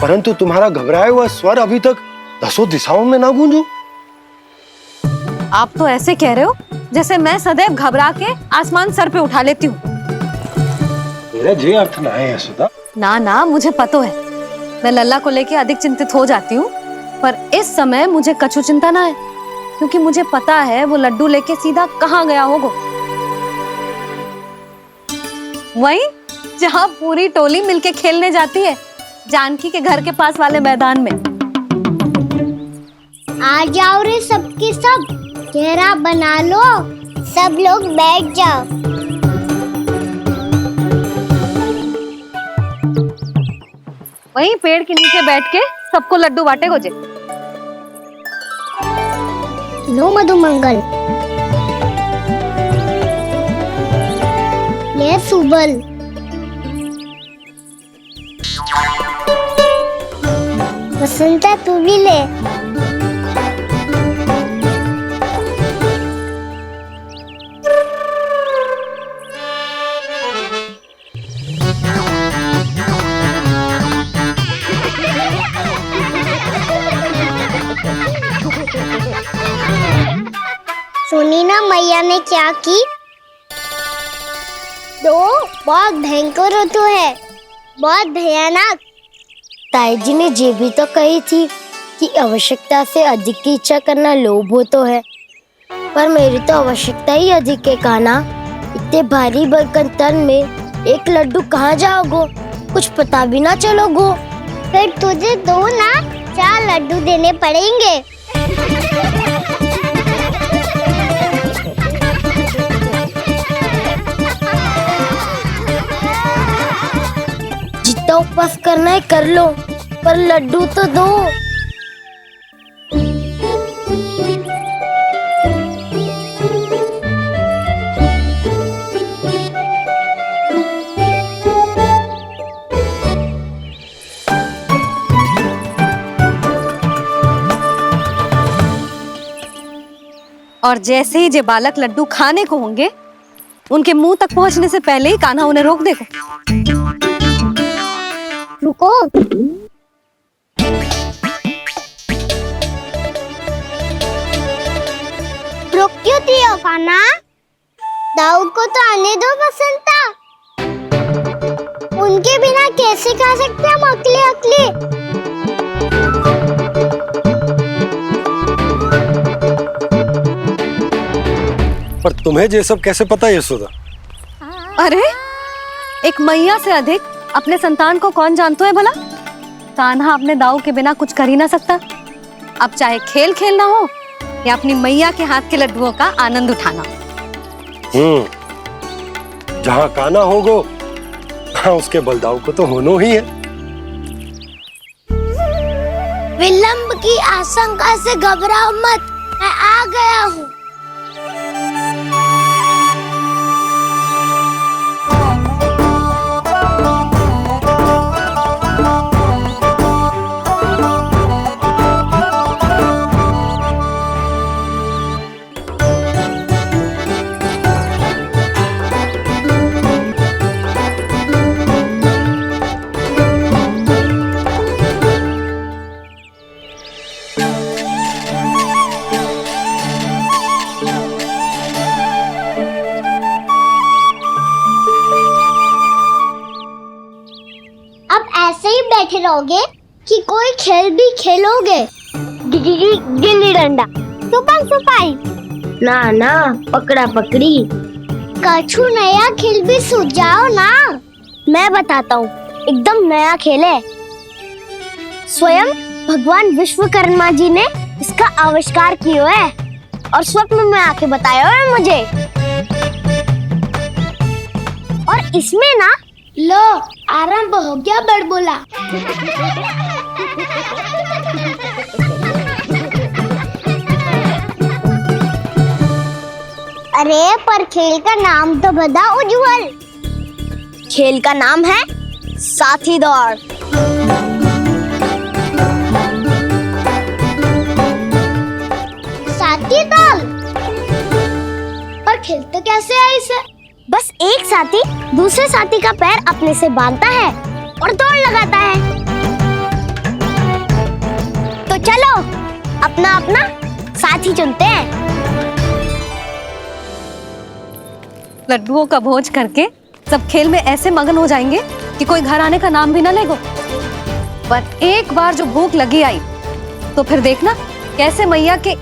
परंतु तुम्हारा घबराया हुआ स्वर अभी तक 10 दिशाओं में ना गूंजो। आप तो ऐसे कह रहे हो जैसे मैं सदैव घबरा के आसमान सर पे उठा लेती हूँ। मेरा जे अर्थ ना है यशोदा। ना ना, मुझे पता है, मैं लल्ला को लेके अधिक चिंतित हो जाती हूँ, पर इस समय मुझे कछु चिंता ना है, क्योंकि मुझे पता है वो लड्डू लेके सीधा कहाँ गया होगा। वहीं जहाँ पूरी टोली मिलके खेलने जाती है, जानकी के घर के पास वाले मैदान में। आ जाओ रे सबके सब, घेरा बना लो, सब लोग बैठ जाओ। वहीं पेड़ के नीचे बैठ के सबको लड्डू बांटे गोजे। लो मधुमंगल, ले सुबल, वसंता तू भी ले। सुनी ना मैया ने क्या की? तो बहुत भयंकर ऋतु है, बहुत भयानक। ताई जी ने ये भी तो कही थी कि आवश्यकता से अधिक की इच्छा करना लोभ हो तो है। पर मेरी तो आवश्यकता ही अधिक है कान्हा। इतने भारी भरकम तन में एक लड्डू कहाँ जाओगो, कुछ पता भी ना चलोगो। फिर तुझे दो ना 4 लड्डू देने पड़ेंगे। जितना उपवास करना है कर लो, पर लड्डू तो दो। और जैसे ही जे बालक लड्डू खाने को होंगे, उनके मुंह तक पहुंचने से पहले ही कान्हा उन्हें रोक देगा। रुको। रुक क्यों दियो कान्हा? दाऊ को तो आने दो बसंता। उनके बिना कैसे खा सकते हम अकेले अकेले? पर तुम्हें ये सब कैसे पता यशोदा? अरे एक मैया से अधिक अपने संतान को कौन जानता है भला? कान्हा अपने दाऊ के बिना कुछ कर ही ना सकता। अब चाहे खेल खेलना हो या अपनी मैया के हाथ के लड्डुओं का आनंद उठाना। जहाँ कान्हा होगो हाँ उसके बलदाऊ को तो होना ही है। विलंब की आशंका से घबराओ मत, मैं आ गया हूँ। बैठे रहोगे कि कोई खेल भी खेलोगे? गिल्ली डंडा, छुपन छुपाई, ना ना पकड़ा पकड़ी। कछु नया खेल भी सुझाओ ना। मैं बताता हूँ, एकदम नया खेल है। स्वयं भगवान विश्वकर्मा जी ने इसका आविष्कार किया है और स्वप्न में आके बताया है मुझे। और इसमें ना लो आरंभ हो गया बड़बोला। अरे पर खेल का नाम तो बता उज्जवल। खेल का नाम है साथी दौड़। साथी दौड़? पर खेलते कैसे है इसे? बस एक साथी दूसरे साथी का पैर अपने से बांधता है और दौड़ लगाता है। तो चलो अपना अपना साथी चुनते हैं। लड्डुओं का भोज करके सब खेल में ऐसे मगन हो जाएंगे कि कोई घर आने का नाम भी ना लेगो। पर एक बार जो भूख लगी आई तो फिर देखना कैसे मैया के।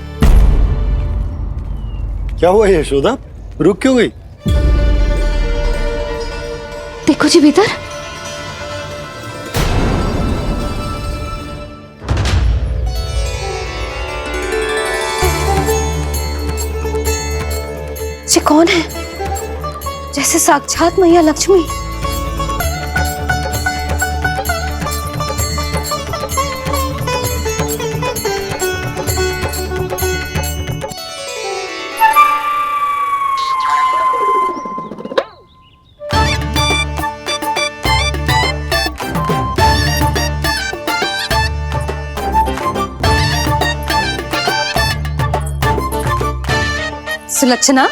क्या हुआ यशोदा, रुक क्यों गई? देखो जी भीतर। ये कौन है? जैसे साक्षात मैया लक्ष्मी। सुलक्षणा,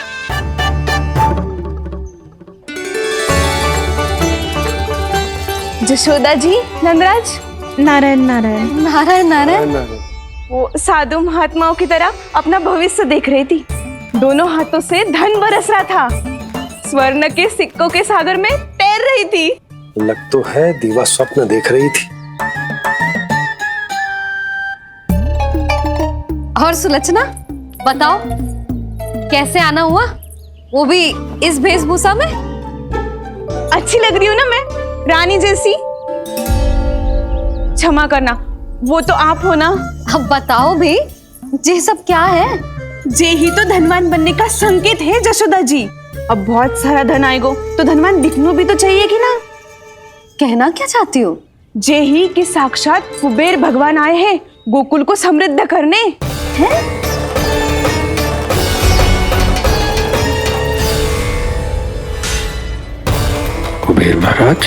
जशोदा जी, नंदराज। नारायण नारायण नारायण नारायण। वो साधु महात्माओं की तरह अपना भविष्य देख रही थी। दोनों हाथों से धन बरस रहा था। स्वर्ण के सिक्कों के सागर में तैर रही थी। लग तो है दीवा स्वप्न देख रही थी। और सुलक्षणा बताओ, कैसे आना हुआ, वो भी इस वेशभूषा में? अच्छी लग रही हूँ ना मैं, रानी जैसी? क्षमा करना, वो तो आप हो ना। अब बताओ भी, ये सब क्या है? जे ही तो धनवान बनने का संकेत है जशोदा जी। अब बहुत सारा धन आएगा तो धनवान दिखना भी तो चाहिए कि ना। कहना क्या चाहती हो? जे ही कि साक्षात कुबेर भगवान आए हैं गोकुल को समृद्ध करने। हैं? कुबेर महाराज,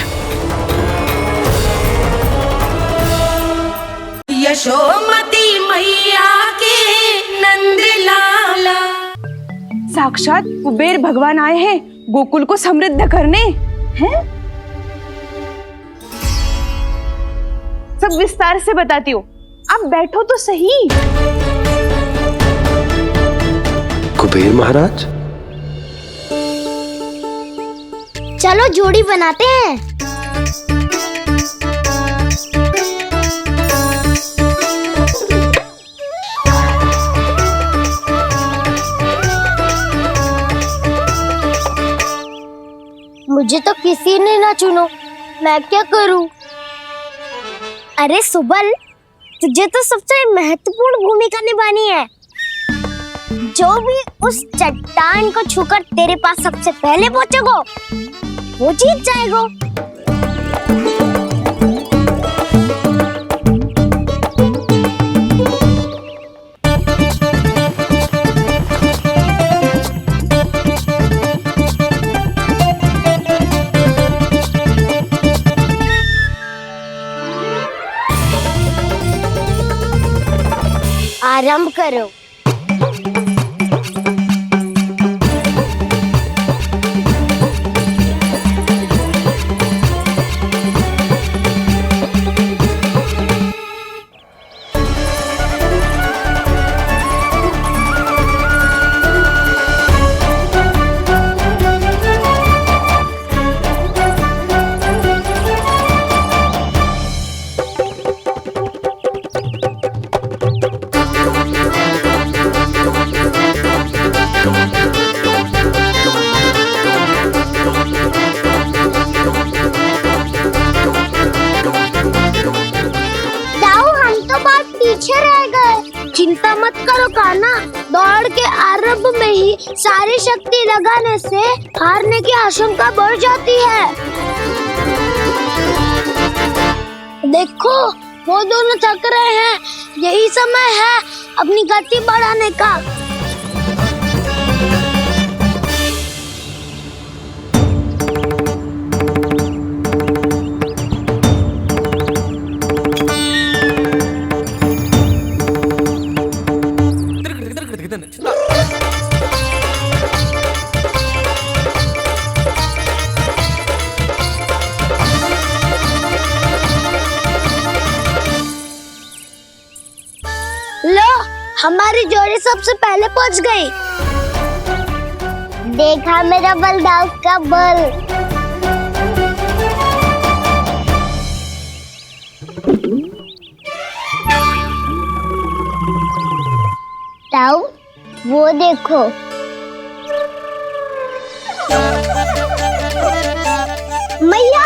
यशोमती मैया के नंद लाला। साक्षात कुबेर भगवान आए हैं गोकुल को समृद्ध करने। हैं? सब विस्तार से बताती हूँ, आप बैठो तो सही। कुबेर महाराज, चलो जोड़ी बनाते हैं। मुझे तो किसी ने ना चुनो, मैं क्या करूं? अरे सुबल, तुझे तो सबसे महत्वपूर्ण भूमिका निभानी है। जो भी उस चट्टान को छूकर तेरे पास सबसे पहले पहुंचेगा वो जीत जाएगा। आरंभ करो। चिंता मत करो कान्हा, दौड़ के आरंभ में ही सारी शक्ति लगाने से हारने की आशंका बढ़ जाती है। देखो वो दोनों थक रहे हैं, यही समय है अपनी गति बढ़ाने का। लो, हमारी जोड़ी सबसे पहले पहुंच गई। देखा मेरा बलदाव का बल। ताऊ, वो देखो। मैया,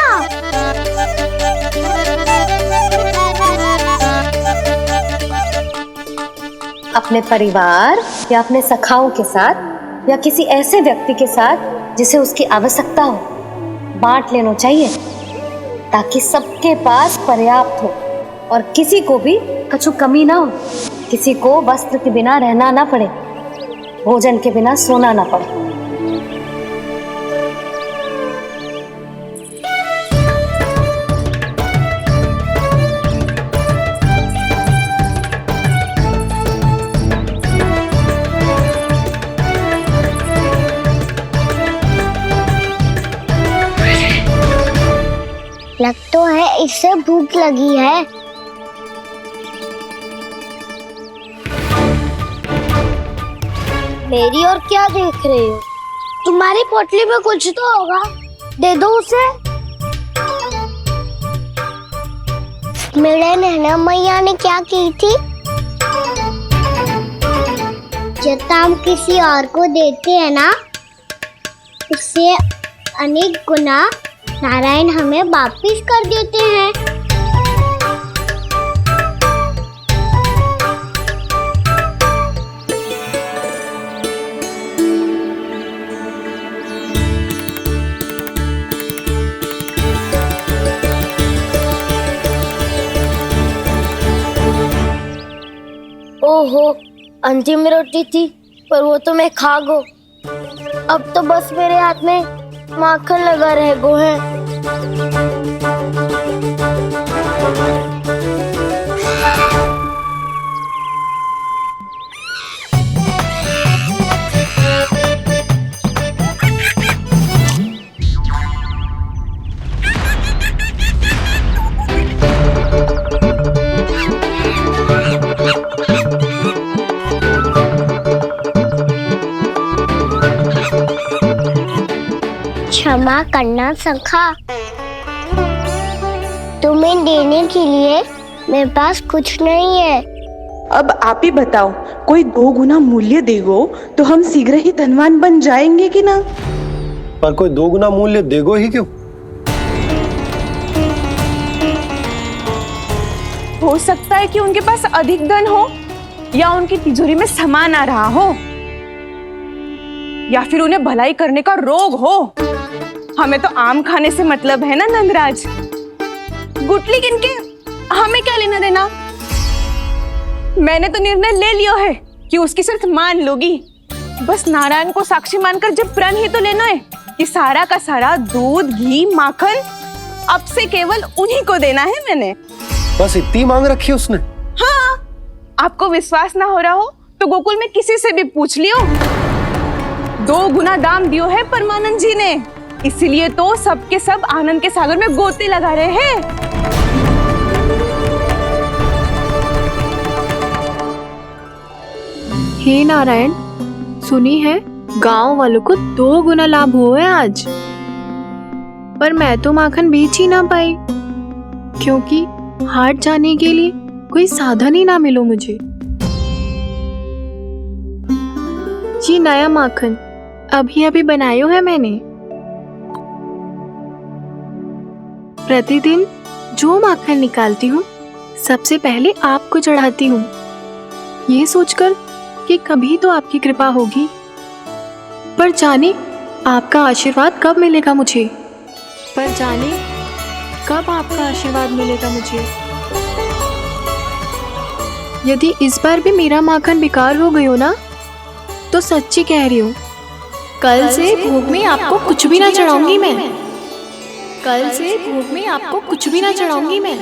अपने परिवार या अपने सखाओं के साथ या किसी ऐसे व्यक्ति के साथ जिसे उसकी आवश्यकता हो, बांट लेना चाहिए ताकि सबके पास पर्याप्त हो और किसी को भी कछु कमी ना हो, किसी को वस्त्र के बिना रहना ना पड़े, भोजन के बिना सोना ना पड़े। लग तो है इससे भूख लगी है। मेरी और क्या देख रहे हो? तुम्हारी पोटली में कुछ तो होगा, दे दो उसे। मेरे नैना मैया ने क्या की थी? जितना हम किसी और को देते हैं ना, उससे अनेक गुना नारायण हमें वापिस कर देते हैं। ओहो, अंतिम रोटी थी पर वो तो मैं खा गो। अब तो बस मेरे हाथ में माखन लगा रह गो है। क्षमा करना सखा, तुम्हें देने के लिए मेरे पास कुछ नहीं है। अब आप ही बताओ, कोई 2 गुना मूल्य देगो तो हम शीघ्र ही धनवान बन जाएंगे कि ना? पर कोई 2 गुना मूल्य देगो ही क्यों? हो सकता है कि उनके पास अधिक धन हो, या उनकी तिजोरी में सामान आ रहा हो, या फिर उन्हें भलाई करने का रोग हो। हमें तो आम खाने से मतलब है ना नंदराज। गुटली किनके, हमें क्या लेना देना। मैंने तो निर्णय ले लिया है कि उसकी सिर्फ मान लोगी। बस नारायण को साक्षी मानकर जब प्रण ही तो लेना है कि सारा का सारा दूध, घी, माखन अब से केवल उन्हीं को देना है मैंने। बस इतनी मांग रखी उसने? हाँ, आपको विश्वास ना हो रहा हो तो गोकुल में किसी से भी पूछ लियो। 2 गुना दाम दियो है परमानंद जी ने, इसलिए तो सबके सब आनंद के सागर में गोते लगा रहे हैं। हे नारायण, सुनी है गांव वालों को 2 गुना लाभ हुआ है आज। पर मैं तो माखन बेच ही ना पाई, क्योंकि हाट जाने के लिए कोई साधन ही ना मिलो मुझे। ये नया माखन अभी अभी बनायो है मैंने। प्रतिदिन जो माखन निकालती हूँ सबसे पहले आपको चढ़ाती हूँ, ये सोचकर कि कभी तो आपकी कृपा होगी। पर जाने आपका आशीर्वाद कब मिलेगा मुझे, पर जाने कब आपका आशीर्वाद मिलेगा मुझे। यदि इस बार भी मेरा माखन बेकार हो गई हो ना, तो सच्ची कह रही हूँ, कल से भोग में आपको कुछ भी ना चढ़ाऊंगी मैं। कल से भोग में आपको कुछ भी ना चढ़ाऊंगी मैं।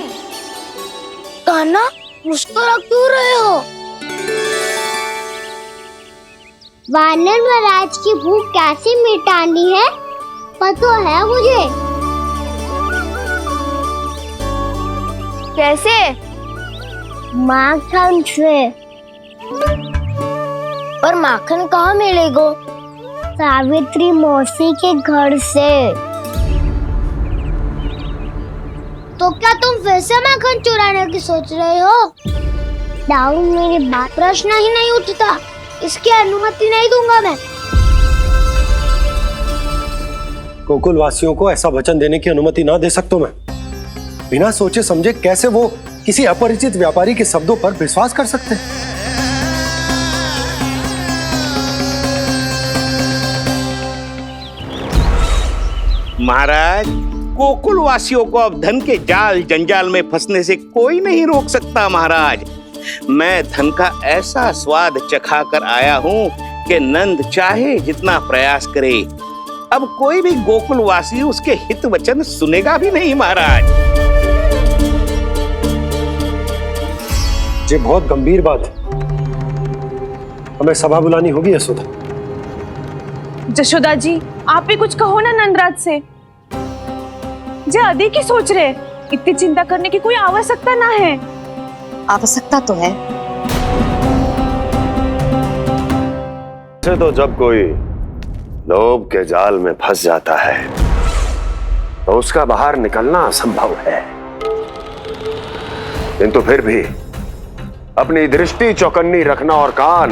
कान्हा, मुस्कुरा क्यों रहे हो? वानर महाराज की भूख कैसे मिटानी है पता है मुझे। कैसे? माखन से। पर माखन कहाँ मिलेगा? सावित्री मौसी के घर से। तो क्या तुम फिर से माखन चुराने की सोच रहे हो? दाऊ, मेरी बात प्रश्न ही नहीं उठता, इसकी अनुमति नहीं दूंगा मैं। गोकुल वासियों को ऐसा वचन देने की अनुमति ना दे सकता मैं। बिना सोचे समझे कैसे वो किसी अपरिचित व्यापारी के शब्दों पर विश्वास कर सकते हैं? महाराज, गोकुल वासियों को अब धन के जाल जंजाल में फंसने से कोई नहीं रोक सकता। महाराज, मैं धन का ऐसा स्वाद चखा कर आया हूँ कि नंद चाहे जितना प्रयास करे, अब कोई भी गोकुल वासी उसके हित वचन सुनेगा भी नहीं। महाराज, ये बहुत गंभीर बात है, हमें सभा बुलानी होगी यशोदा। जशोदा जी, आप भी कुछ कहो ना नंदराज से। जे अधिक ही सोच रहे, इतनी चिंता करने की कोई आवश्यकता ना है। आवश्यकता तो है। तो जब कोई लोभ के जाल में फंस जाता है तो उसका बाहर निकलना असंभव है, किंतु फिर भी अपनी दृष्टि चौकन्नी रखना और कान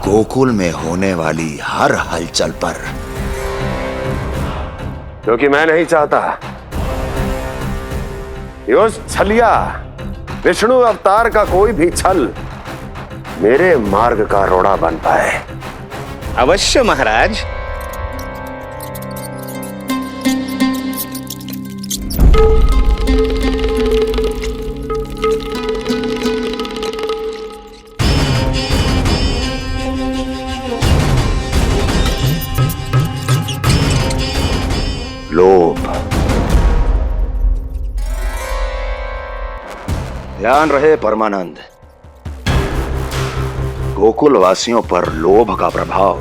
गोकुल में होने वाली हर हलचल पर, क्योंकि मैं नहीं चाहता कि उस छलिया विष्णु अवतार का कोई भी छल मेरे मार्ग का रोड़ा बन पाए। अवश्य महाराज। लोभ। ध्यान रहे परमानंद, गोकुल वासियों पर लोभ का प्रभाव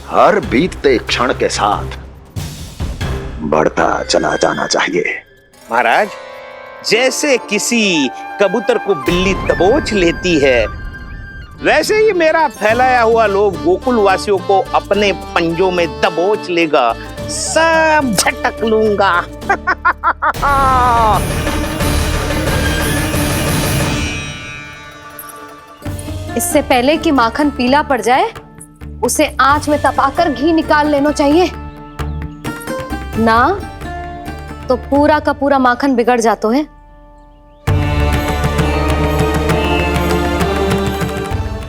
हर बीतते क्षण के साथ बढ़ता चला जाना चाहिए। महाराज, जैसे किसी कबूतर को बिल्ली दबोच लेती है, वैसे ही मेरा फैलाया हुआ लोभ गोकुल वासियों को अपने पंजों में दबोच लेगा। सब झटक लूंगा। इससे पहले कि माखन पीला पड़ जाए, उसे आंच में तपाकर घी निकाल लेना चाहिए ना, तो पूरा का पूरा माखन बिगड़ जाता है।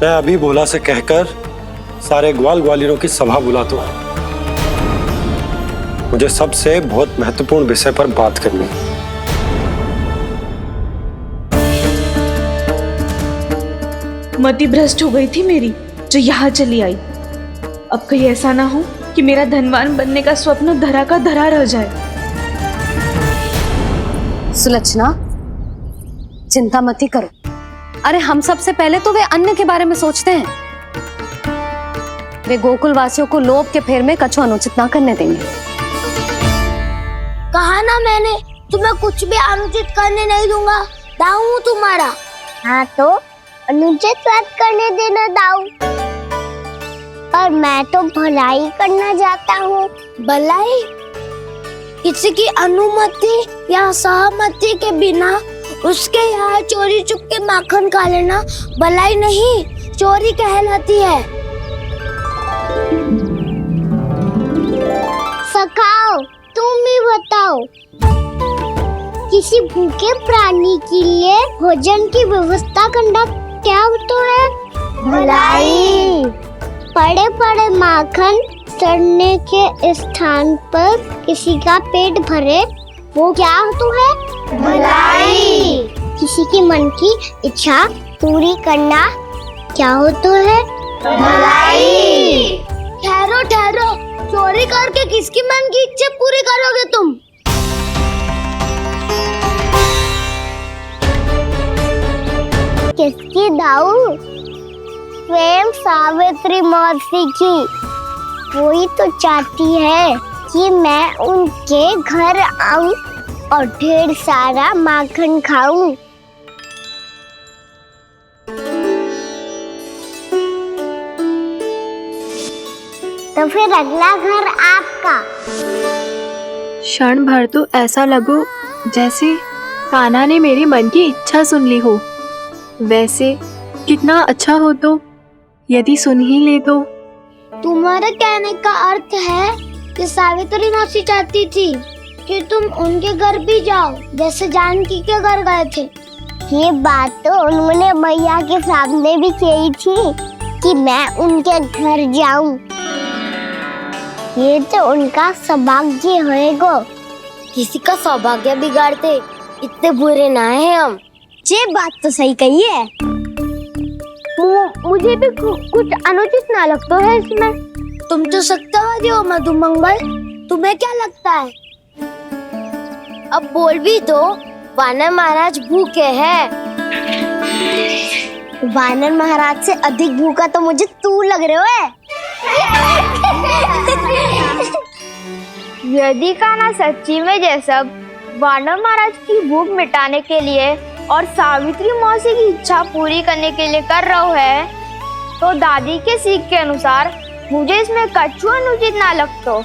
मैं अभी भोला से कहकर सारे ग्वाल ग्वालियरों की सभा बुलाता हूं। मुझे सबसे बहुत महत्वपूर्ण विषय पर बात करनी है। मति भ्रष्ट हो गई थी मेरी, जो यहाँ चली आई। अब कहीं ऐसा ना हो कि मेरा धनवान बनने का स्वप्न धरा का धरा रह जाए। सुलक्षणा, चिंता मत ही करो। अरे हम सबसे पहले तो वे अन्न के बारे में सोचते हैं। वे गोकुल वासियों को लोभ के फेर में कछु अनुचित ना करने देंगे। कहा ना मैंने, तुम्हें कुछ भी अनुचित करने नहीं दूंगा। दाऊ हूँ तुम्हारा। हाँ तो अनुचित बात करने देना दाऊ। पर मैं तो भलाई करना चाहता हूँ। भलाई? किसी की अनुमति या सहमति के बिना उसके यहाँ चोरी चुप के माखन खा लेना भलाई नहीं, चोरी कहलाती है। सखाओ, तुम ही बताओ, किसी भूखे प्राणी के लिए भोजन की व्यवस्था करना क्या होता है? भलाई। पड़े पड़े माखन चढ़ने के स्थान पर किसी का पेट भरे, वो क्या होता है? भलाई। किसी के मन की इच्छा पूरी करना क्या होता है? भलाई। ठहरो ठहरो, चोरी करके किसकी मन की इच्छा पूरी करोगे तुम? किसकी दाऊ? स्वयं सावित्री मौसी की। वही तो चाहती है कि मैं उनके घर आऊं और ढेर सारा माखन खाऊं। तो फिर अगला घर आपका। क्षण भर तो ऐसा लगो जैसे कान्हा ने मेरे मन की इच्छा सुन ली हो। वैसे कितना अच्छा हो तो यदि सुन ही ले तो। तुम्हारे कहने का अर्थ है कि सावित्री मौसी चाहती थी कि तुम उनके घर भी जाओ, जैसे जानकी के घर गए थे। ये बात तो उन्होंने मैया के सामने भी कही थी कि मैं उनके घर जाऊं। ये तो उनका सौभाग्य होएगा। किसी का सौभाग्य बिगाड़ते इतने बुरे ना है हम। ये बात तो सही कही है। मुझे भी कुछ अनुचित ना लगता है इसमें। तुम तो सत्यवादी हो मधुमंगल, तुम्हें क्या लगता है? अब बोल भी दो, वानर महाराज भूखे हैं। वानर महाराज से अधिक भूखा तो मुझे तू लग रहे हो। यदि कान्हा सच्ची में ये सब वानर महाराज की भूख मिटाने के लिए और सावित्री मौसी की इच्छा पूरी करने के लिए कर रहा है, तो दादी के सीख के अनुसार मुझे इसमें कछु अनुचित ना लगता।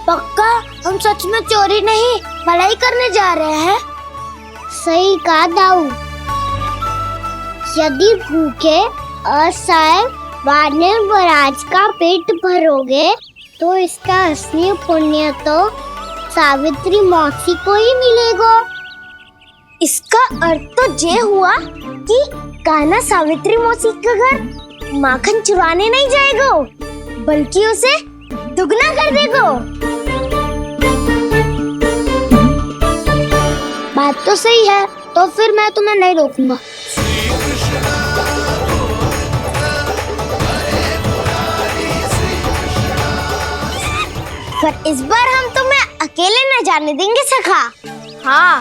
पक्का हम सच में चोरी नहीं भलाई करने जा रहे हैं। सही कहा दाऊ। यदि भूखे, असहाय वानर महाराज का पेट भरोगे तो इसका असली पुण्य तो सावित्री मौसी को ही मिलेगा। इसका अर्थ तो ये हुआ कि कान्हा सावित्री मौसी का घर माखन चुराने नहीं जाएगा, बल्कि उसे दुगना कर देगा। बात तो सही है, तो फिर मैं तुम्हें नहीं रोकूंगा। पर इस बार हम तुम्हें अकेले न जाने देंगे सखा। हाँ,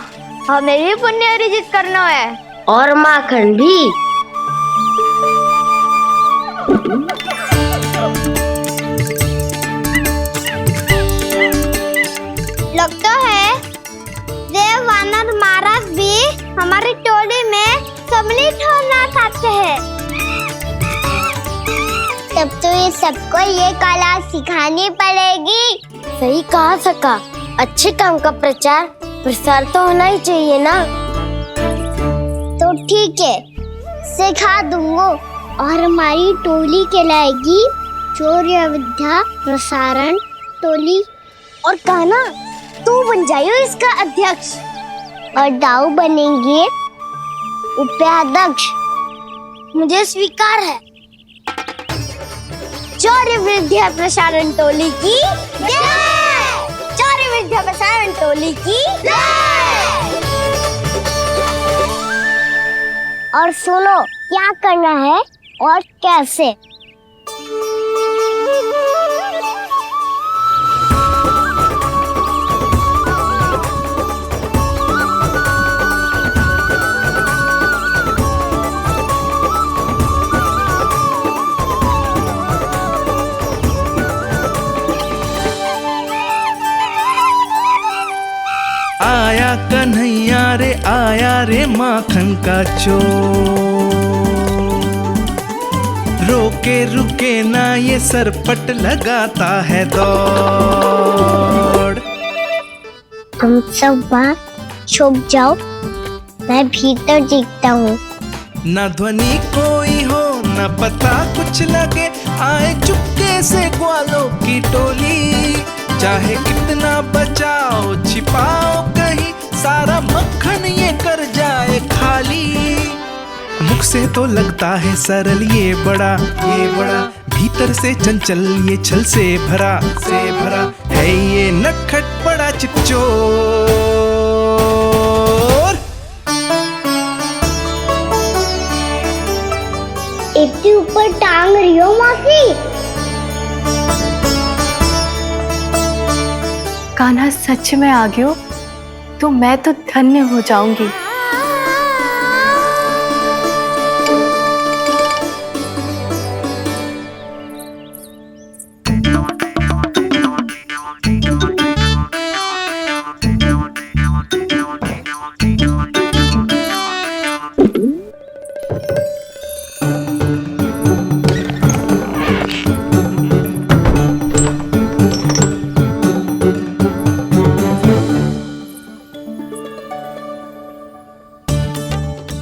हमें भी पुण्य अर्जित करना है और माखन भी। लगता है देव वानर महाराज भी हमारी टोली में सम्मिलित होना चाहते हैं। तब तो ये सबको ये कला सिखानी पड़ेगी। सही कहा सका, अच्छे काम का प्रचार प्रसार तो होना ही चाहिए ना। तो ठीक है, सिखा दूंगा और हमारी टोली कहलाएगी शौर्य विद्या प्रसारण टोली। और कान्हा तू बन जाइयो इसका अध्यक्ष और दाऊ बनेंगे उपाध्यक्ष। मुझे स्वीकार है। शौर्य विद्या प्रसारण टोली की जय! शौर्य विद्या प्रसारण टोली की जय! और सुनो क्या करना है और कैसे। आया कन्हैया रे माखन का चोर, रोके रुके ना ये सरपट लगाता है दौड़। तुम सब बाहर छुप जाओ, मैं भीतर देखता हूँ। न ध्वनि कोई हो न पता कुछ लगे, आए चुपके से ग्वालों की टोली। चाहे कितना बचाओ छिपाओ कहीं, सारा मक्खन ये कर जाए खाली। मुख से तो लगता है सरल ये बड़ा भीतर से चंचल ये छल से भरा है ये नटखट बड़ा चिपचोर। इतने ऊपर टांग रही हो मौसी। कान्हा सच में आ गयो तो मैं तो धन्य हो जाऊंगी।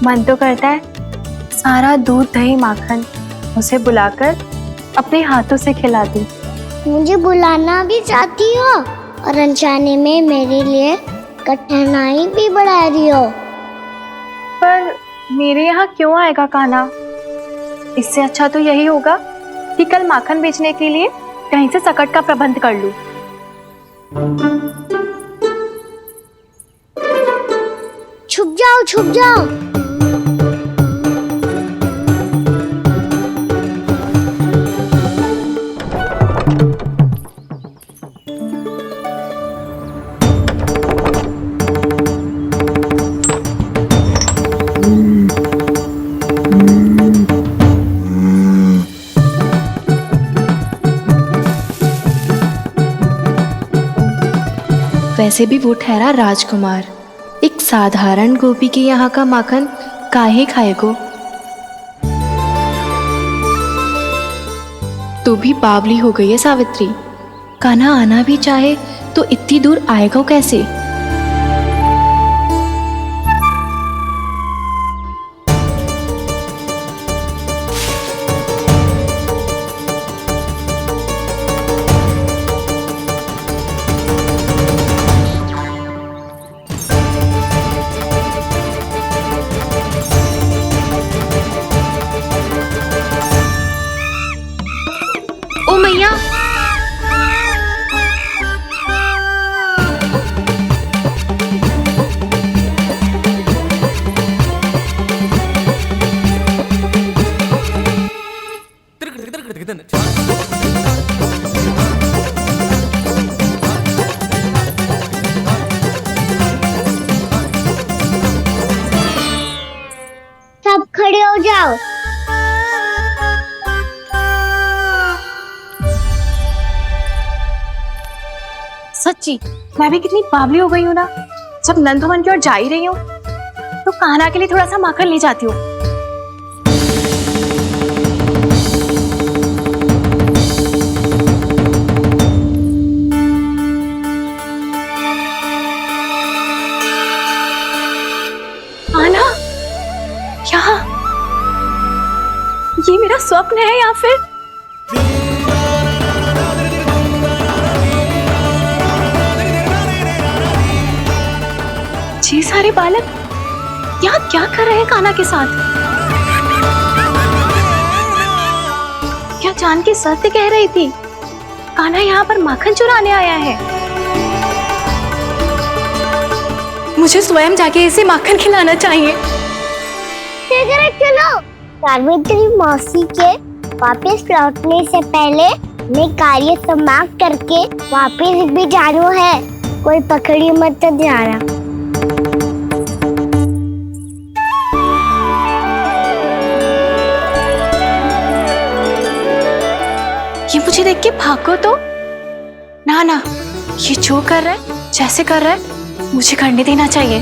मन तो करता है सारा दूध दही माखन उसे बुलाकर अपने हाथों से खिला दूं। मुझे बुलाना भी चाहती हो और अनजाने में मेरे लिए कठिनाई भी बढ़ा रही हो। पर मेरे यहाँ क्यों आएगा कान्हा? इससे अच्छा तो यही होगा कि कल माखन बेचने के लिए कहीं से सकट का प्रबंध कर लूं। छुप जाओ छुप जाओ। वैसे भी वो ठहरा राजकुमार, एक साधारण गोपी के यहाँ का माखन काहे खाएगो। तू भी बावली हो गई है सावित्री। कान्हा आना भी चाहे तो इतनी दूर आएगा कैसे? जाओ। सच्ची मैं भी कितनी बावली हो गई हूँ ना। जब नंदुवन की ओर जा ही रही हूँ तो कान्हा के लिए थोड़ा सा माखन ले जाती हूँ। कान्हा, क्या ये मेरा स्वप्न है या फिर ये सारे बालक यहाँ क्या कर रहे हैं कान्हा के साथ? क्या जानकी सत्य कह रही थी? कान्हा यहाँ पर माखन चुराने आया है। मुझे स्वयं जाके इसे माखन खिलाना चाहिए। चलो, सावित्री मौसी के वापस लौटने से पहले मैं कार्य समाप्त करके वापस भी जाना है। कोई पकड़ी मत जाना। ये मुझे देख के भागो तो ना, ये जो कर रहा है, जैसे कर रहा है, मुझे करने देना चाहिए।